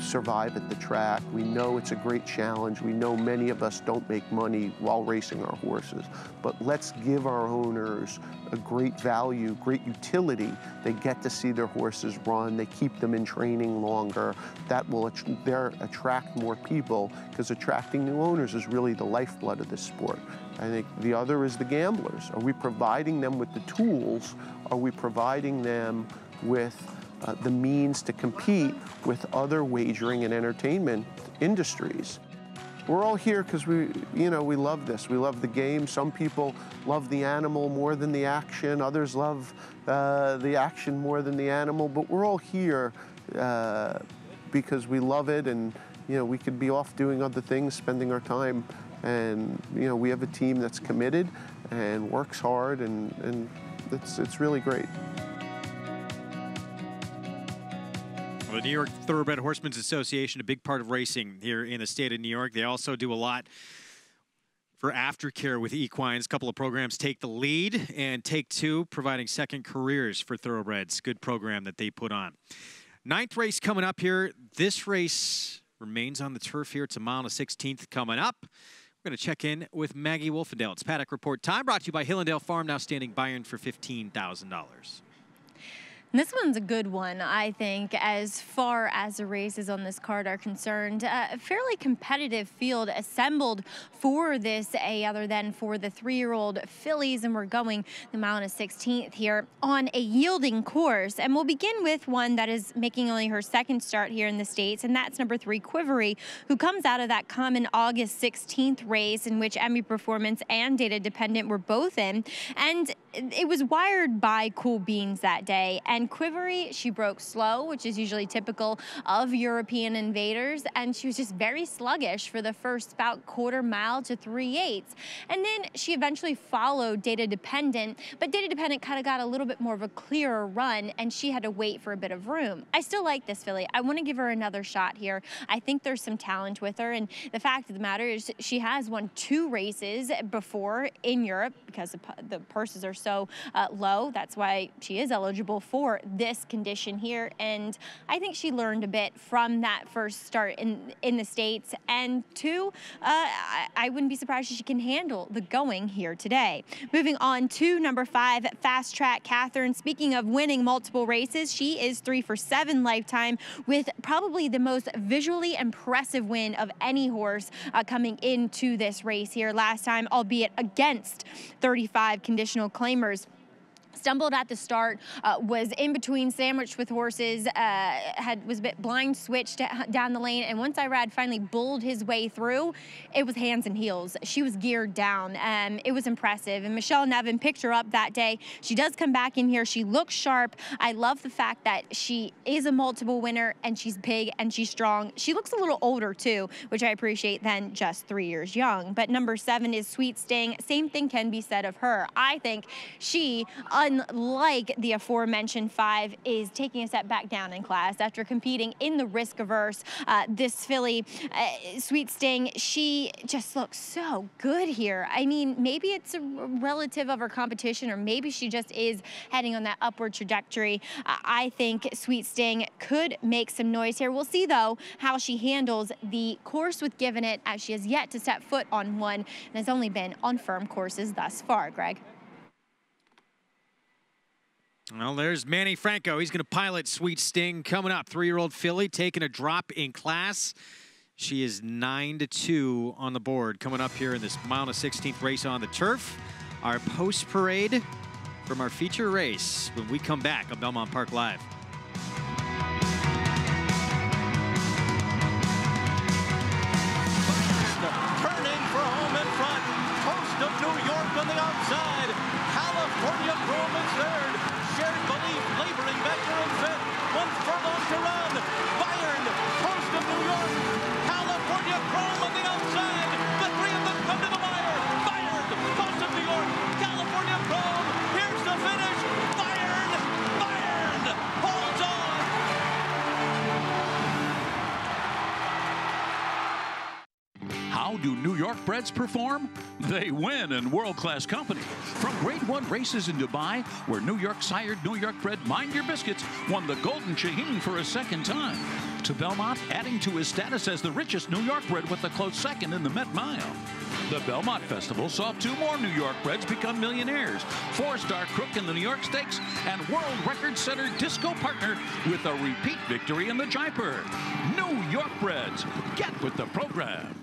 survive at the track. We know it's a great challenge. We know many of us don't make money while racing our horses. But let's give our owners a great value, great utility. They get to see their horses run. They keep them in training longer. That will attract more people, because attracting new owners is really the lifeblood of this sport. I think the other is the gamblers. Are we providing them with the tools? Are we providing them with the means to compete with other wagering and entertainment industries? We're all here because we love this. We love the game. Some people love the animal more than the action. Others love the action more than the animal. But we're all here because we love it, and we could be off doing other things, spending our time. And we have a team that's committed and works hard, and it's really great. Well, the New York Thoroughbred Horsemen's Association, a big part of racing here in the state of New York. They also do a lot for aftercare with equines. A couple of programs, Take the Lead and Take Two, providing second careers for thoroughbreds. Good program that they put on. 9th race coming up here. This race remains on the turf here. It's a mile and a 16th coming up. We're going to check in with Maggie Wolfendale. It's Paddock Report time, brought to you by Hillendale Farm, now standing by in for $15,000. This one's a good one, I think, as far as the races on this card are concerned. A fairly competitive field assembled for this, other than for the 3-year-old fillies, and we're going the mile and a 16th here on a yielding course. And we'll begin with one that is making only her second start here in the States, and that's number 3, Quivery, who comes out of that common August 16th race in which Emmy Performance and Data Dependent were both in. And it was wired by Cool Beans that day. And Quivery, she broke slow, which is usually typical of European invaders. And she was just very sluggish for the first about quarter mile to 3/8. And then she eventually followed Data Dependent, but Data Dependent kind of got a little bit more of a clearer run, and she had to wait for a bit of room. I still like this filly. I want to give her another shot here. I think there's some talent with her, and the fact of the matter is she has won 2 races before in Europe because the purses are so low. That's why she is eligible for this condition here, and I think she learned a bit from that first start in the States. And 2, I wouldn't be surprised if she can handle the going here today. Moving on to number 5, Fast Track Catherine. Speaking of winning multiple races, she is 3 for 7 lifetime with probably the most visually impressive win of any horse coming into this race here last time, albeit against 35 conditional claimers. Stumbled at the start, was in between, sandwiched with horses, was a bit blind switched down the lane, and once Irad finally bulled his way through, it was hands and heels. She was geared down. It was impressive, and Michelle Nevin picked her up that day. She does come back in here. She looks sharp. I love the fact that she is a multiple winner, and she's big and she's strong. She looks a little older too, which I appreciate, than just 3 years young. But number 7 is Sweet Sting. Same thing can be said of her. I think she, unlike the aforementioned 5, is taking a step back down in class after competing in the risk-averse. This filly, Sweet Sting, she just looks so good here. I mean, maybe it's a relative of her competition, or maybe she just is heading on that upward trajectory. I think Sweet Sting could make some noise here. We'll see, though, how she handles the course with Given It, as she has yet to set foot on one and has only been on firm courses thus far. Greg? Well, there's Manny Franco. He's going to pilot Sweet Sting coming up. 3-year-old filly taking a drop in class. She is 9-2 on the board coming up here in this mile and a 16th race on the turf. Our post parade from our feature race when we come back on Belmont Park Live. Turning for home in front. Coast of New York on the outside. California Chrome is third. Shared Belief laboring back to in fifth. 1 furlong to run. Bayern, Coast of New York. California Chrome on the outside. The 3 of them come to the wire. Bayern, Coast of New York. California Chrome. Here's the finish. Bayern holds on. How do New York breds perform? They win in world-class company. From Grade 1 races in Dubai, where New York sired New York bred Mind Your Biscuits won the Golden Shaheen for a second time, to Belmont adding to his status as the richest New York bred with a close second in the Met Mile. The Belmont Festival saw 2 more New York breds become millionaires. 4-star Crook in the New York Stakes and world record setter Disco Partner with a repeat victory in the Jaipur. New York breds, get with the program.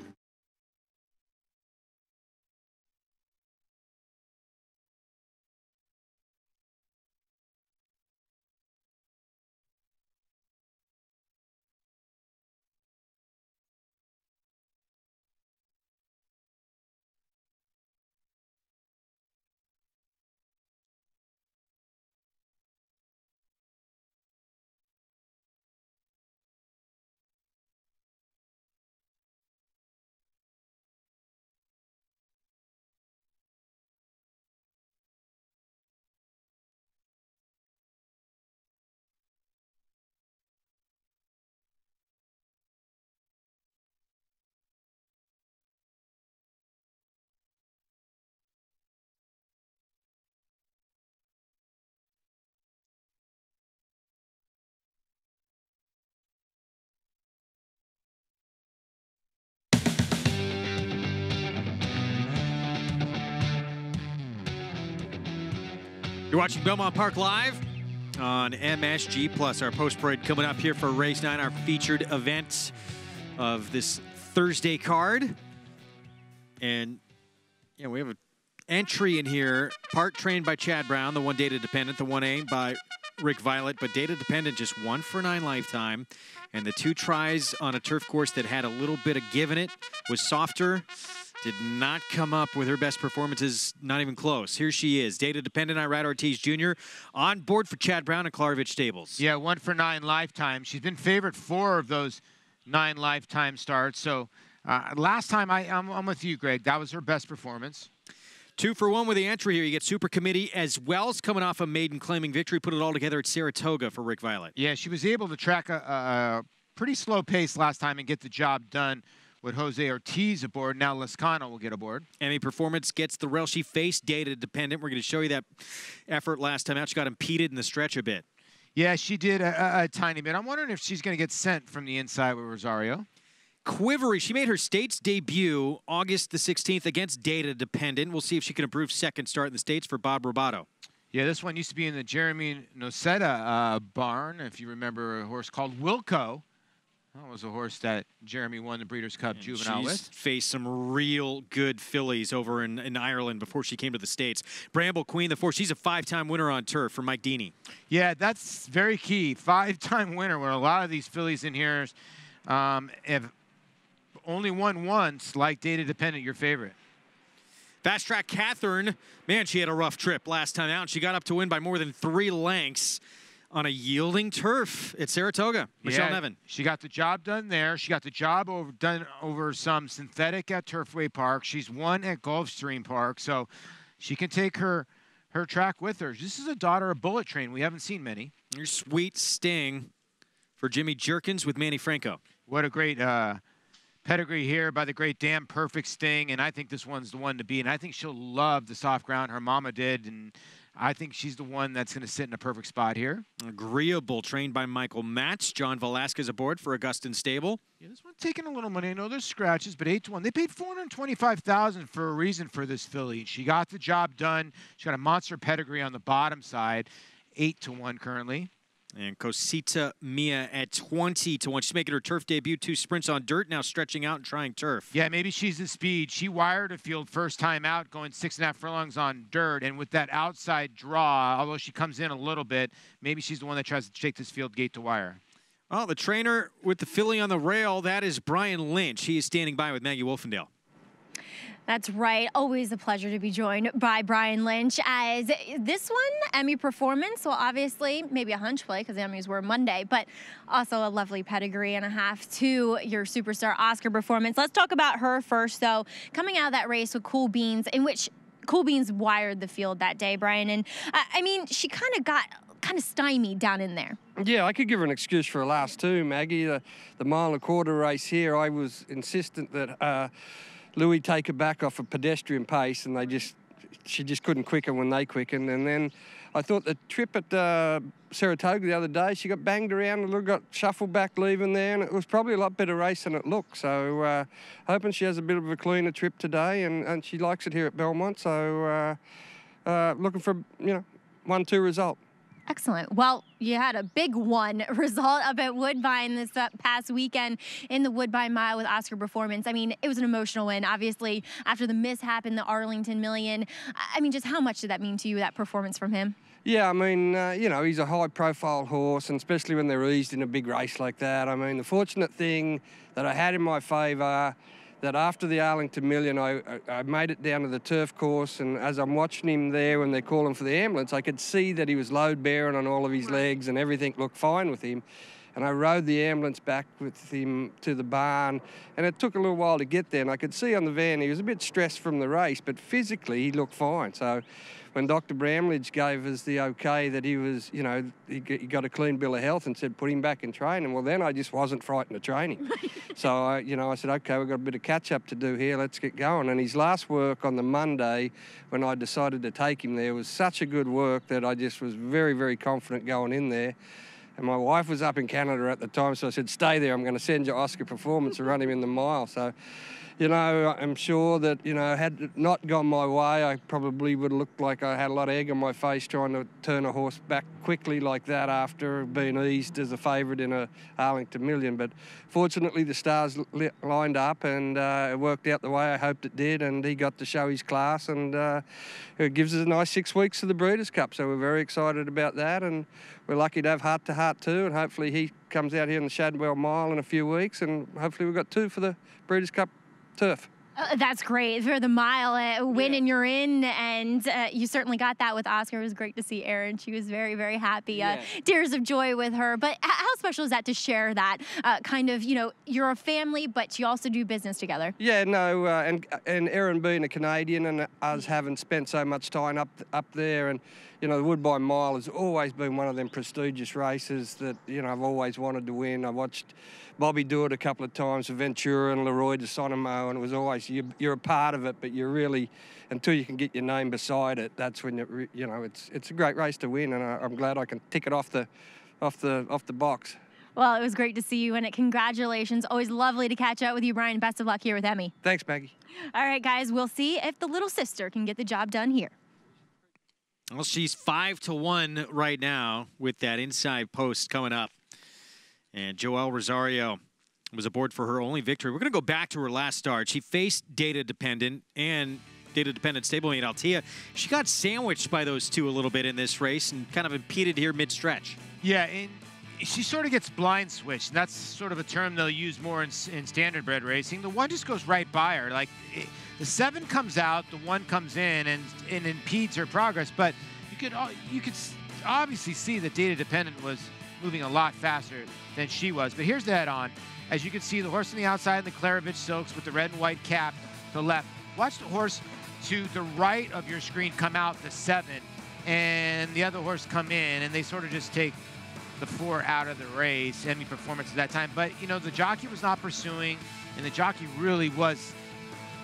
You're watching Belmont Park Live on MSG Plus. Our post parade coming up here for race 9, our featured event of this Thursday card. And yeah, we have an entry in here, part trained by Chad Brown, the 1 Data Dependent, the 1A by Rick Violet, but Data Dependent just 1 for 9 lifetime. And the 2 tries on a turf course that had a little bit of give in it, was softer. Did not come up with her best performances, not even close. Here she is, data dependent Irad Ortiz Jr. on board for Chad Brown and Klarovich Stables. Yeah, 1 for 9 lifetime. She's been favored 4 of those 9 lifetime starts. So last time, I'm with you, Greg. That was her best performance. 2 for 1 with the entry here. You get Super Committee as well as coming off a maiden claiming victory. Put it all together at Saratoga for Rick Violet. Yeah, she was able to track a pretty slow pace last time and get the job done with Jose Ortiz aboard. Now Lescano will get aboard. Emmy Performance gets the rail. She faced data dependent. We're going to show you that effort last time out. She got impeded in the stretch a bit. Yeah, she did a tiny bit. I'm wondering if she's going to get sent from the inside with Rosario. Quivery, she made her States debut August the 16th against Data Dependent. We'll see if she can improve second start in the States for Bob Robato. Yeah, this one used to be in the Jeremy Nocetta barn, if you remember a horse called Wilco. That was a horse that Jeremy won the Breeders' Cup Juvenile with. She's faced some real good fillies over in Ireland before she came to the States. Bramble Queen, the 4, she's a 5-time winner on turf for Mike Deeney. Yeah, that's very key. 5-time winner, where a lot of these fillies in here have only won once, like Data Dependent, your favorite. Fast Track Catherine, man, she had a rough trip last time out. She got up to win by more than 3 lengths on a yielding turf at Saratoga. Michelle Nevin. She got the job done there. She got the job done over some synthetic at Turfway Park. She's won at Gulfstream Park, so she can take her track with her. This is a daughter of Bullet Train. We haven't seen many. Your Sweet Sting for Jimmy Jerkins with Manny Franco. What a great pedigree here by the great Damn Perfect Sting, and I think this one's the one to beat, and I think she'll love the soft ground. Her mama did, and I think she's the one that's going to sit in a perfect spot here. Agreeable, trained by Michael Matz. John Velasquez aboard for Augustin Stable. Yeah, this one's taking a little money. I know there's scratches, but 8-1. They paid $425,000 for a reason for this filly. She got the job done. She got a monster pedigree on the bottom side. 8-1 currently. And Cosita Mia at 20-1. She's making her turf debut. 2 sprints on dirt, now stretching out and trying turf. Yeah, maybe she's the speed. She wired a field first time out, going 6.5 furlongs on dirt. And with that outside draw, although she comes in a little bit, maybe she's the one that tries to shake this field gate to wire. Well, the trainer with the filly on the rail, that is Brian Lynch. He is standing by with Maggie Wolfendale. That's right. Always a pleasure to be joined by Brian Lynch. As this one, Emmy Performance, well, obviously, maybe a hunch play because the Emmys were Monday, but also a lovely pedigree and a half to your superstar Oscar Performance. Let's talk about her first, though. Coming out of that race with Cool Beans, in which Cool Beans wired the field that day, Brian. And, I mean, she kind of got stymied down in there. Yeah, I could give her an excuse for her last 2, Maggie. The 1.25 mile race here, I was insistent that Louis take her back off a pedestrian pace, and she just couldn't quicken when they quickened. And then I thought the trip at Saratoga the other day, she got banged around a little, got shuffled back leaving there, and it was probably a lot better race than it looked. So hoping she has a bit of a cleaner trip today, and she likes it here at Belmont. So looking for 1-2 result. Excellent. Well, you had a big 1 result up at Woodbine this past weekend in the Woodbine Mile with Oscar Performance. I mean, it was an emotional win, obviously, after the mishap in the Arlington Million. I mean, just how much did that mean to you, that performance from him? Yeah, I mean, he's a high-profile horse, and especially when they're eased in a big race like that. I mean, the fortunate thing that I had in my favour, that after the Arlington Million, I made it down to the turf course, and as I'm watching him there when they're calling for the ambulance, I could see that he was load-bearing on all of his legs and everything looked fine with him. And I rode the ambulance back with him to the barn, and it took a little while to get there, and I could see on the van he was a bit stressed from the race, but physically he looked fine. So when Dr. Bramlage gave us the okay that he was, he got a clean bill of health and said, put him back in training, well, then I just wasn't frightened of training. So, I said, okay, we've got a bit of catch-up to do here, let's get going. And his last work on the Monday, when I decided to take him there, was such a good work that I just was very, very confident going in there. And my wife was up in Canada at the time, so I said, stay there, I'm going to send you Oscar Performance and run him in the mile. So, I'm sure that, had it not gone my way, I probably would have looked like I had a lot of egg on my face trying to turn a horse back quickly like that after being eased as a favourite in a Arlington Million. But fortunately, the stars lined up, and it worked out the way I hoped it did, and he got to show his class, and it gives us a nice 6 weeks to the Breeders' Cup. So we're very excited about that, and we're lucky to have Heart to Heart too, and hopefully he comes out here in the Shadwell Mile in a few weeks, and hopefully we've got 2 for the Breeders' Cup turf. That's great for the mile. Win and you're in, and you certainly got that with Oscar. It was great to see Erin. She was very, very happy. Tears of joy with her. But how special is that to share that kind of, you're a family, but you also do business together? Yeah, no, and Erin being a Canadian and us having spent so much time up there, and the Woodbine Mile has always been one of them prestigious races that I've always wanted to win. I watched Bobby do it a couple of times for Ventura and Leroy de Sonomo, and it was always you're a part of it, but you're really, until you can get your name beside it, that's when it's a great race to win, and I'm glad I can tick it off the box. Well, it was great to see you in it. Congratulations. Always lovely to catch up with you, Brian. Best of luck here with Emmy. Thanks, Maggie. All right, guys, we'll see if the little sister can get the job done here. Well, she's 5-1 right now with that inside post coming up. And Joelle Rosario was aboard for her only victory. We're going to go back to her last start. She faced Data Dependent and Data Dependent stablemate Altea. She got sandwiched by those two a little bit in this race and kind of impeded here mid-stretch. Yeah, and she sort of gets blind switched. And that's sort of a term they'll use more in standard bred racing. The one just goes right by her. Like, the 7 comes out, the 1 comes in and impedes her progress. But you could obviously see that Data Dependent was moving a lot faster than she was. But here's the head-on. As you can see, the horse on the outside in the Klaravich Silks with the red and white cap to the left. Watch the horse to the right of your screen come out, the 7, and the other horse come in, and they sort of just take the 4 out of the race. Emmy Performance at that time. But, the jockey was not pursuing, and the jockey really was,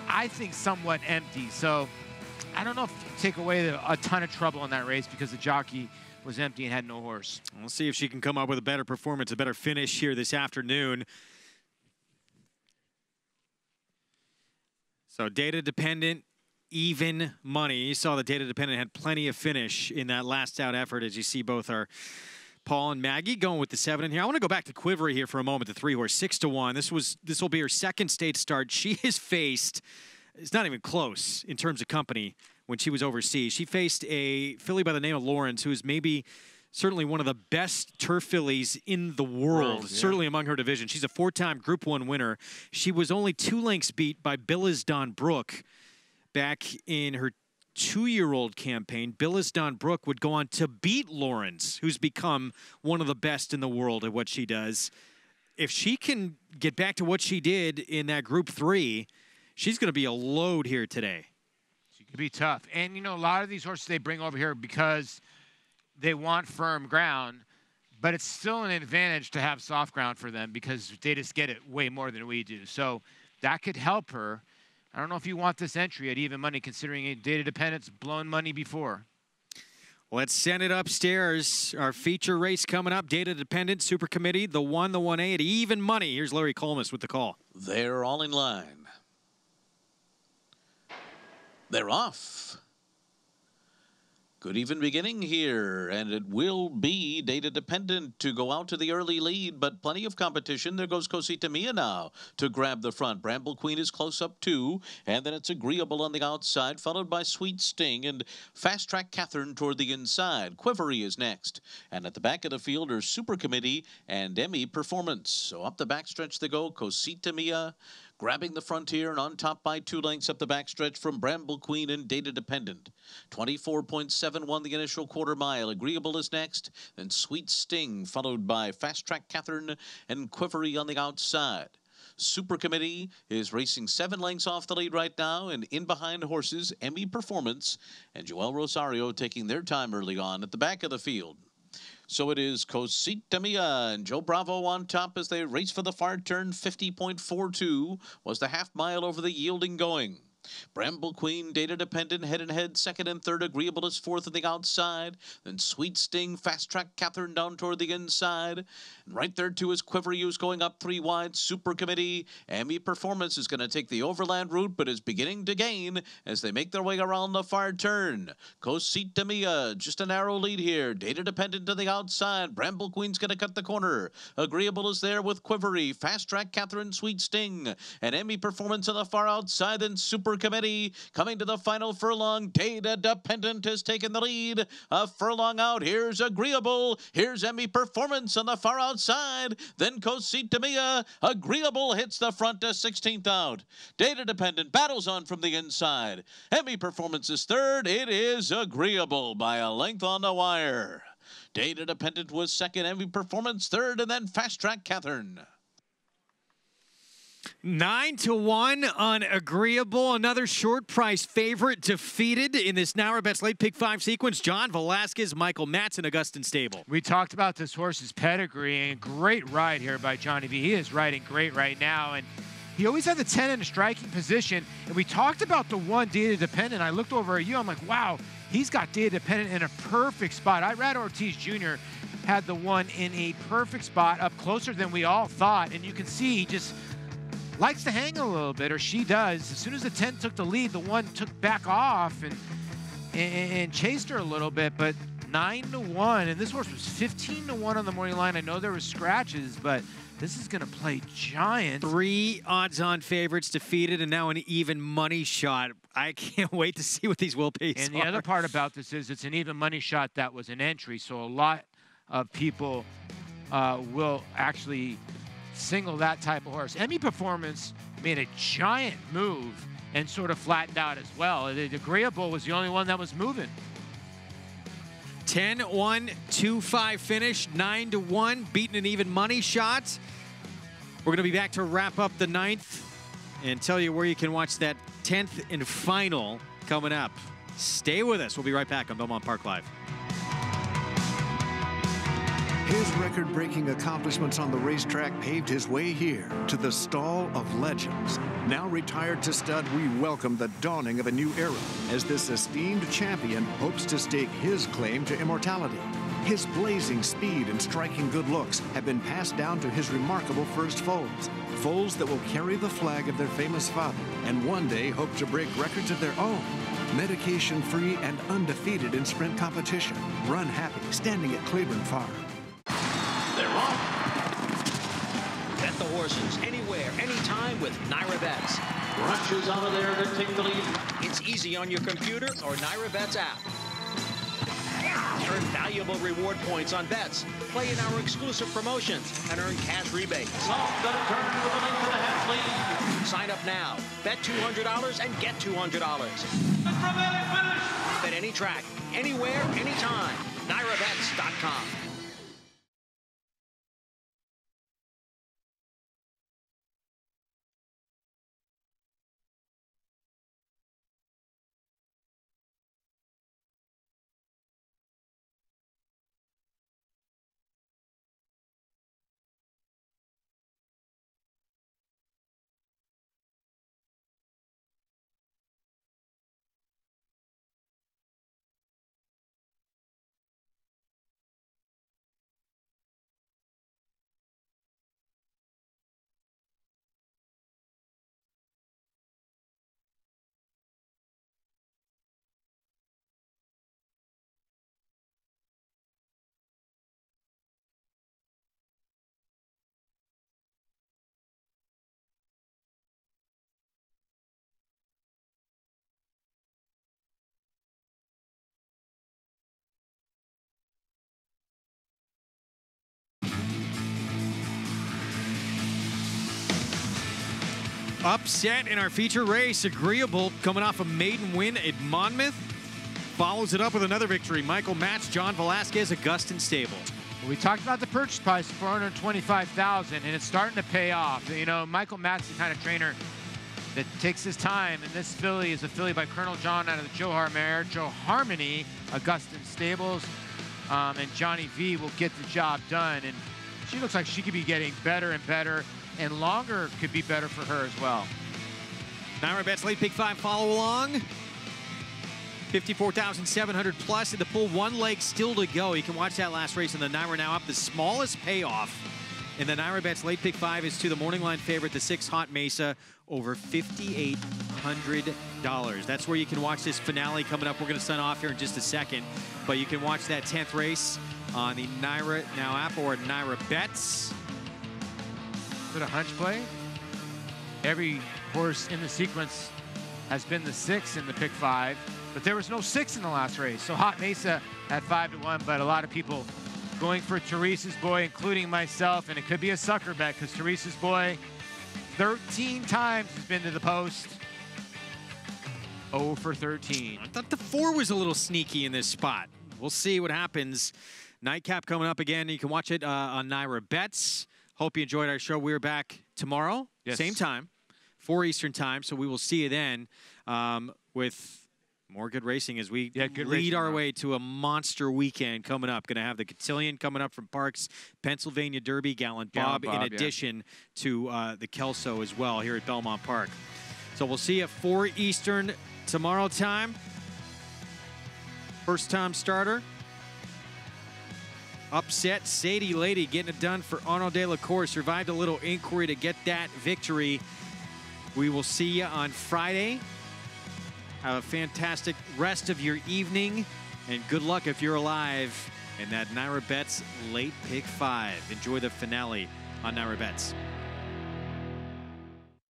I think, somewhat empty. So I don't know if you take away a ton of trouble in that race because the jockey was empty and had no horse. We'll see if she can come up with a better performance, a better finish here this afternoon. So Data Dependent, even money. You saw the Data Dependent had plenty of finish in that last out effort, as you see both our Paul and Maggie going with the 7 in here. I want to go back to Quivery here for a moment, the 3 horse, 6-1. This will be her second state start. She has faced, it's not even close in terms of company when she was overseas. She faced a filly by the name of Lawrence, who is maybe certainly one of the best turf fillies in the world, certainly among her division. She's a 4-time Group 1 winner. She was only 2 lengths beat by Billis Don Brook back in her 2-year-old campaign. Billis Don Brook would go on to beat Lawrence, who's become one of the best in the world at what she does. If she can get back to what she did in that Group 3, she's going to be a load here today. She could be tough. And, a lot of these horses they bring over here because they want firm ground, but it's still an advantage to have soft ground for them because they just get it way more than we do. So that could help her. I don't know if you want this entry at even money, considering Data Dependent's blown money before. Let's send it upstairs. Our feature race coming up. Data Dependent, Super Committee, the 1, the 1A at even money. Here's Larry Colmus with the call. They're all in line. They're off. Good even beginning here, and it will be Data Dependent to go out to the early lead, but plenty of competition. There goes Cosita Mia now to grab the front. Bramble Queen is close up too, and then it's Agreeable on the outside, followed by Sweet Sting and Fast Track Catherine toward the inside. Quivery is next, and at the back of the field are Super Committee and Emmy Performance. So up the backstretch they go, Cosita Mia grabbing the frontier and on top by 2 lengths up the backstretch from Bramble Queen and Data Dependent. 24.71 the initial quarter mile. Agreeable is next, then Sweet Sting, followed by Fast Track Catherine and Quivery on the outside. Super Committee is racing 7 lengths off the lead right now, and in behind horses, Emmy Performance and Joelle Rosario taking their time early on at the back of the field. So it is Cosita Mia and Joe Bravo on top as they race for the far turn. 50.42 was the half mile over the yielding going. Bramble Queen, Data Dependent, head and head, second and third. Agreeable is fourth on the outside. Then Sweet Sting, Fast Track Catherine down toward the inside. And right there too is Quivery, who's going up 3 wide. Super Committee, Emmy Performance is going to take the overland route, but is beginning to gain as they make their way around the far turn. Cosita Mia, just a narrow lead here. Data Dependent to the outside. Bramble Queen's going to cut the corner. Agreeable is there with Quivery, Fast Track Catherine, Sweet Sting, and Emmy Performance on the far outside. Then Super Committee coming to the final furlong. Data Dependent has taken the lead. A furlong out. Here's Agreeable. Here's Emmy Performance on the far outside. outside. Then Cosit to Mia. Agreeable hits the front to 16th out. Data Dependent battles on from the inside. Emmy Performance is third. It is Agreeable by a length on the wire. Data Dependent was second. Emmy Performance third. And then Fast Track Catherine. 9-1 on Agreeable. Another short price favorite defeated in this NYRA Late Pick 5 sequence. John Velasquez, Michael Matson, Augustin Stable. We talked about this horse's pedigree, and great ride here by Johnny V. He is riding great right now, and he always had the 10 in a striking position. And we talked about the 1 Data Dependent. I looked over at you. I'm like, wow, he's got Data Dependent in a perfect spot. Irad Ortiz Jr. had the 1 in a perfect spot, up closer than we all thought. And you can see he just likes to hang a little bit, or she does. As soon as the 10 took the lead, the 1 took back off and chased her a little bit. But 9-1, and this horse was 15-1 on the morning line. I know there were scratches, but this is going to play giant. 3 odds-on favorites defeated, and now an even money shot. I can't wait to see what these will pay. And the other part about this is it's an even money shot that was an entry, so a lot of people will actually single that type of horse. Emmy Performance made a giant move and sort of flattened out as well. The Agreeable was the only one that was moving. 10-1, 2-5 finish, 9-1, beating an even money shot. We're going to be back to wrap up the 9th and tell you where you can watch that 10th and final coming up. Stay with us. We'll be right back on Belmont Park Live. His record-breaking accomplishments on the racetrack paved his way here to the Stall of Legends. Now retired to stud, we welcome the dawning of a new era as this esteemed champion hopes to stake his claim to immortality. His blazing speed and striking good looks have been passed down to his remarkable first foals. Foals that will carry the flag of their famous father and one day hope to break records of their own. Medication-free and undefeated in sprint competition. Run happy, standing at Claiborne Farm. They're off. Bet the horses anywhere, anytime with NYRA Bets. Rushes out of there to take the lead. It's easy on your computer or NYRA Bets app. Earn valuable reward points on bets. Play in our exclusive promotions and earn cash rebates. Off the turn with a length and a half lead. Sign up now. Bet $200 and get $200. Bet any track, anywhere, anytime. NYRABets.com. Upset in our feature race. Agreeable coming off a maiden win at Monmouth. Follows it up with another victory. Michael Matz, John Velasquez, Augustin Stable. We talked about the purchase price, $425,000, and it's starting to pay off. You know, Michael Matz is the kind of trainer that takes his time, and this filly is a filly by Colonel John out of the Joe Harmony, Augustin Stables, and Johnny V will get the job done. And she looks like she could be getting better and better, and longer could be better for her as well. NYRA Bets Late Pick 5 follow along. 54,700 plus in the pool. 1 leg still to go. You can watch that last race in the NYRA Now Up. The smallest payoff in the NYRA Bets Late Pick 5 is to the morning line favorite, the 6 Hot Mesa, over $5,800. That's where you can watch this finale coming up. We're going to sign off here in just a second, but you can watch that 10th race on the NYRA Now app or NYRA Bets. Is it a hunch play? Every horse in the sequence has been the 6 in the pick 5, but there was no 6 in the last race. So Hot Mesa at 5-1, but a lot of people going for Teresa's boy, including myself, and it could be a sucker bet because Teresa's boy 13 times has been to the post. 0 for 13. I thought the 4 was a little sneaky in this spot. We'll see what happens. Nightcap coming up again. You can watch it on Naira Bets. Hope you enjoyed our show. We're back tomorrow, same time, 4 Eastern time. So we will see you then with more good racing as we lead our way to a monster weekend coming up. Going to have the Cotillion coming up from Parks, Pennsylvania Derby, Gallant Bob, in addition to the Kelso as well here at Belmont Park. So we'll see you at 4 Eastern tomorrow time. First time starter. Upset Sadie Lady getting it done for Arnaud de la Cour. Survived a little inquiry to get that victory. We will see you on Friday. Have a fantastic rest of your evening. And good luck if you're alive in that Naira Bets Late Pick 5. Enjoy the finale on Naira Bets.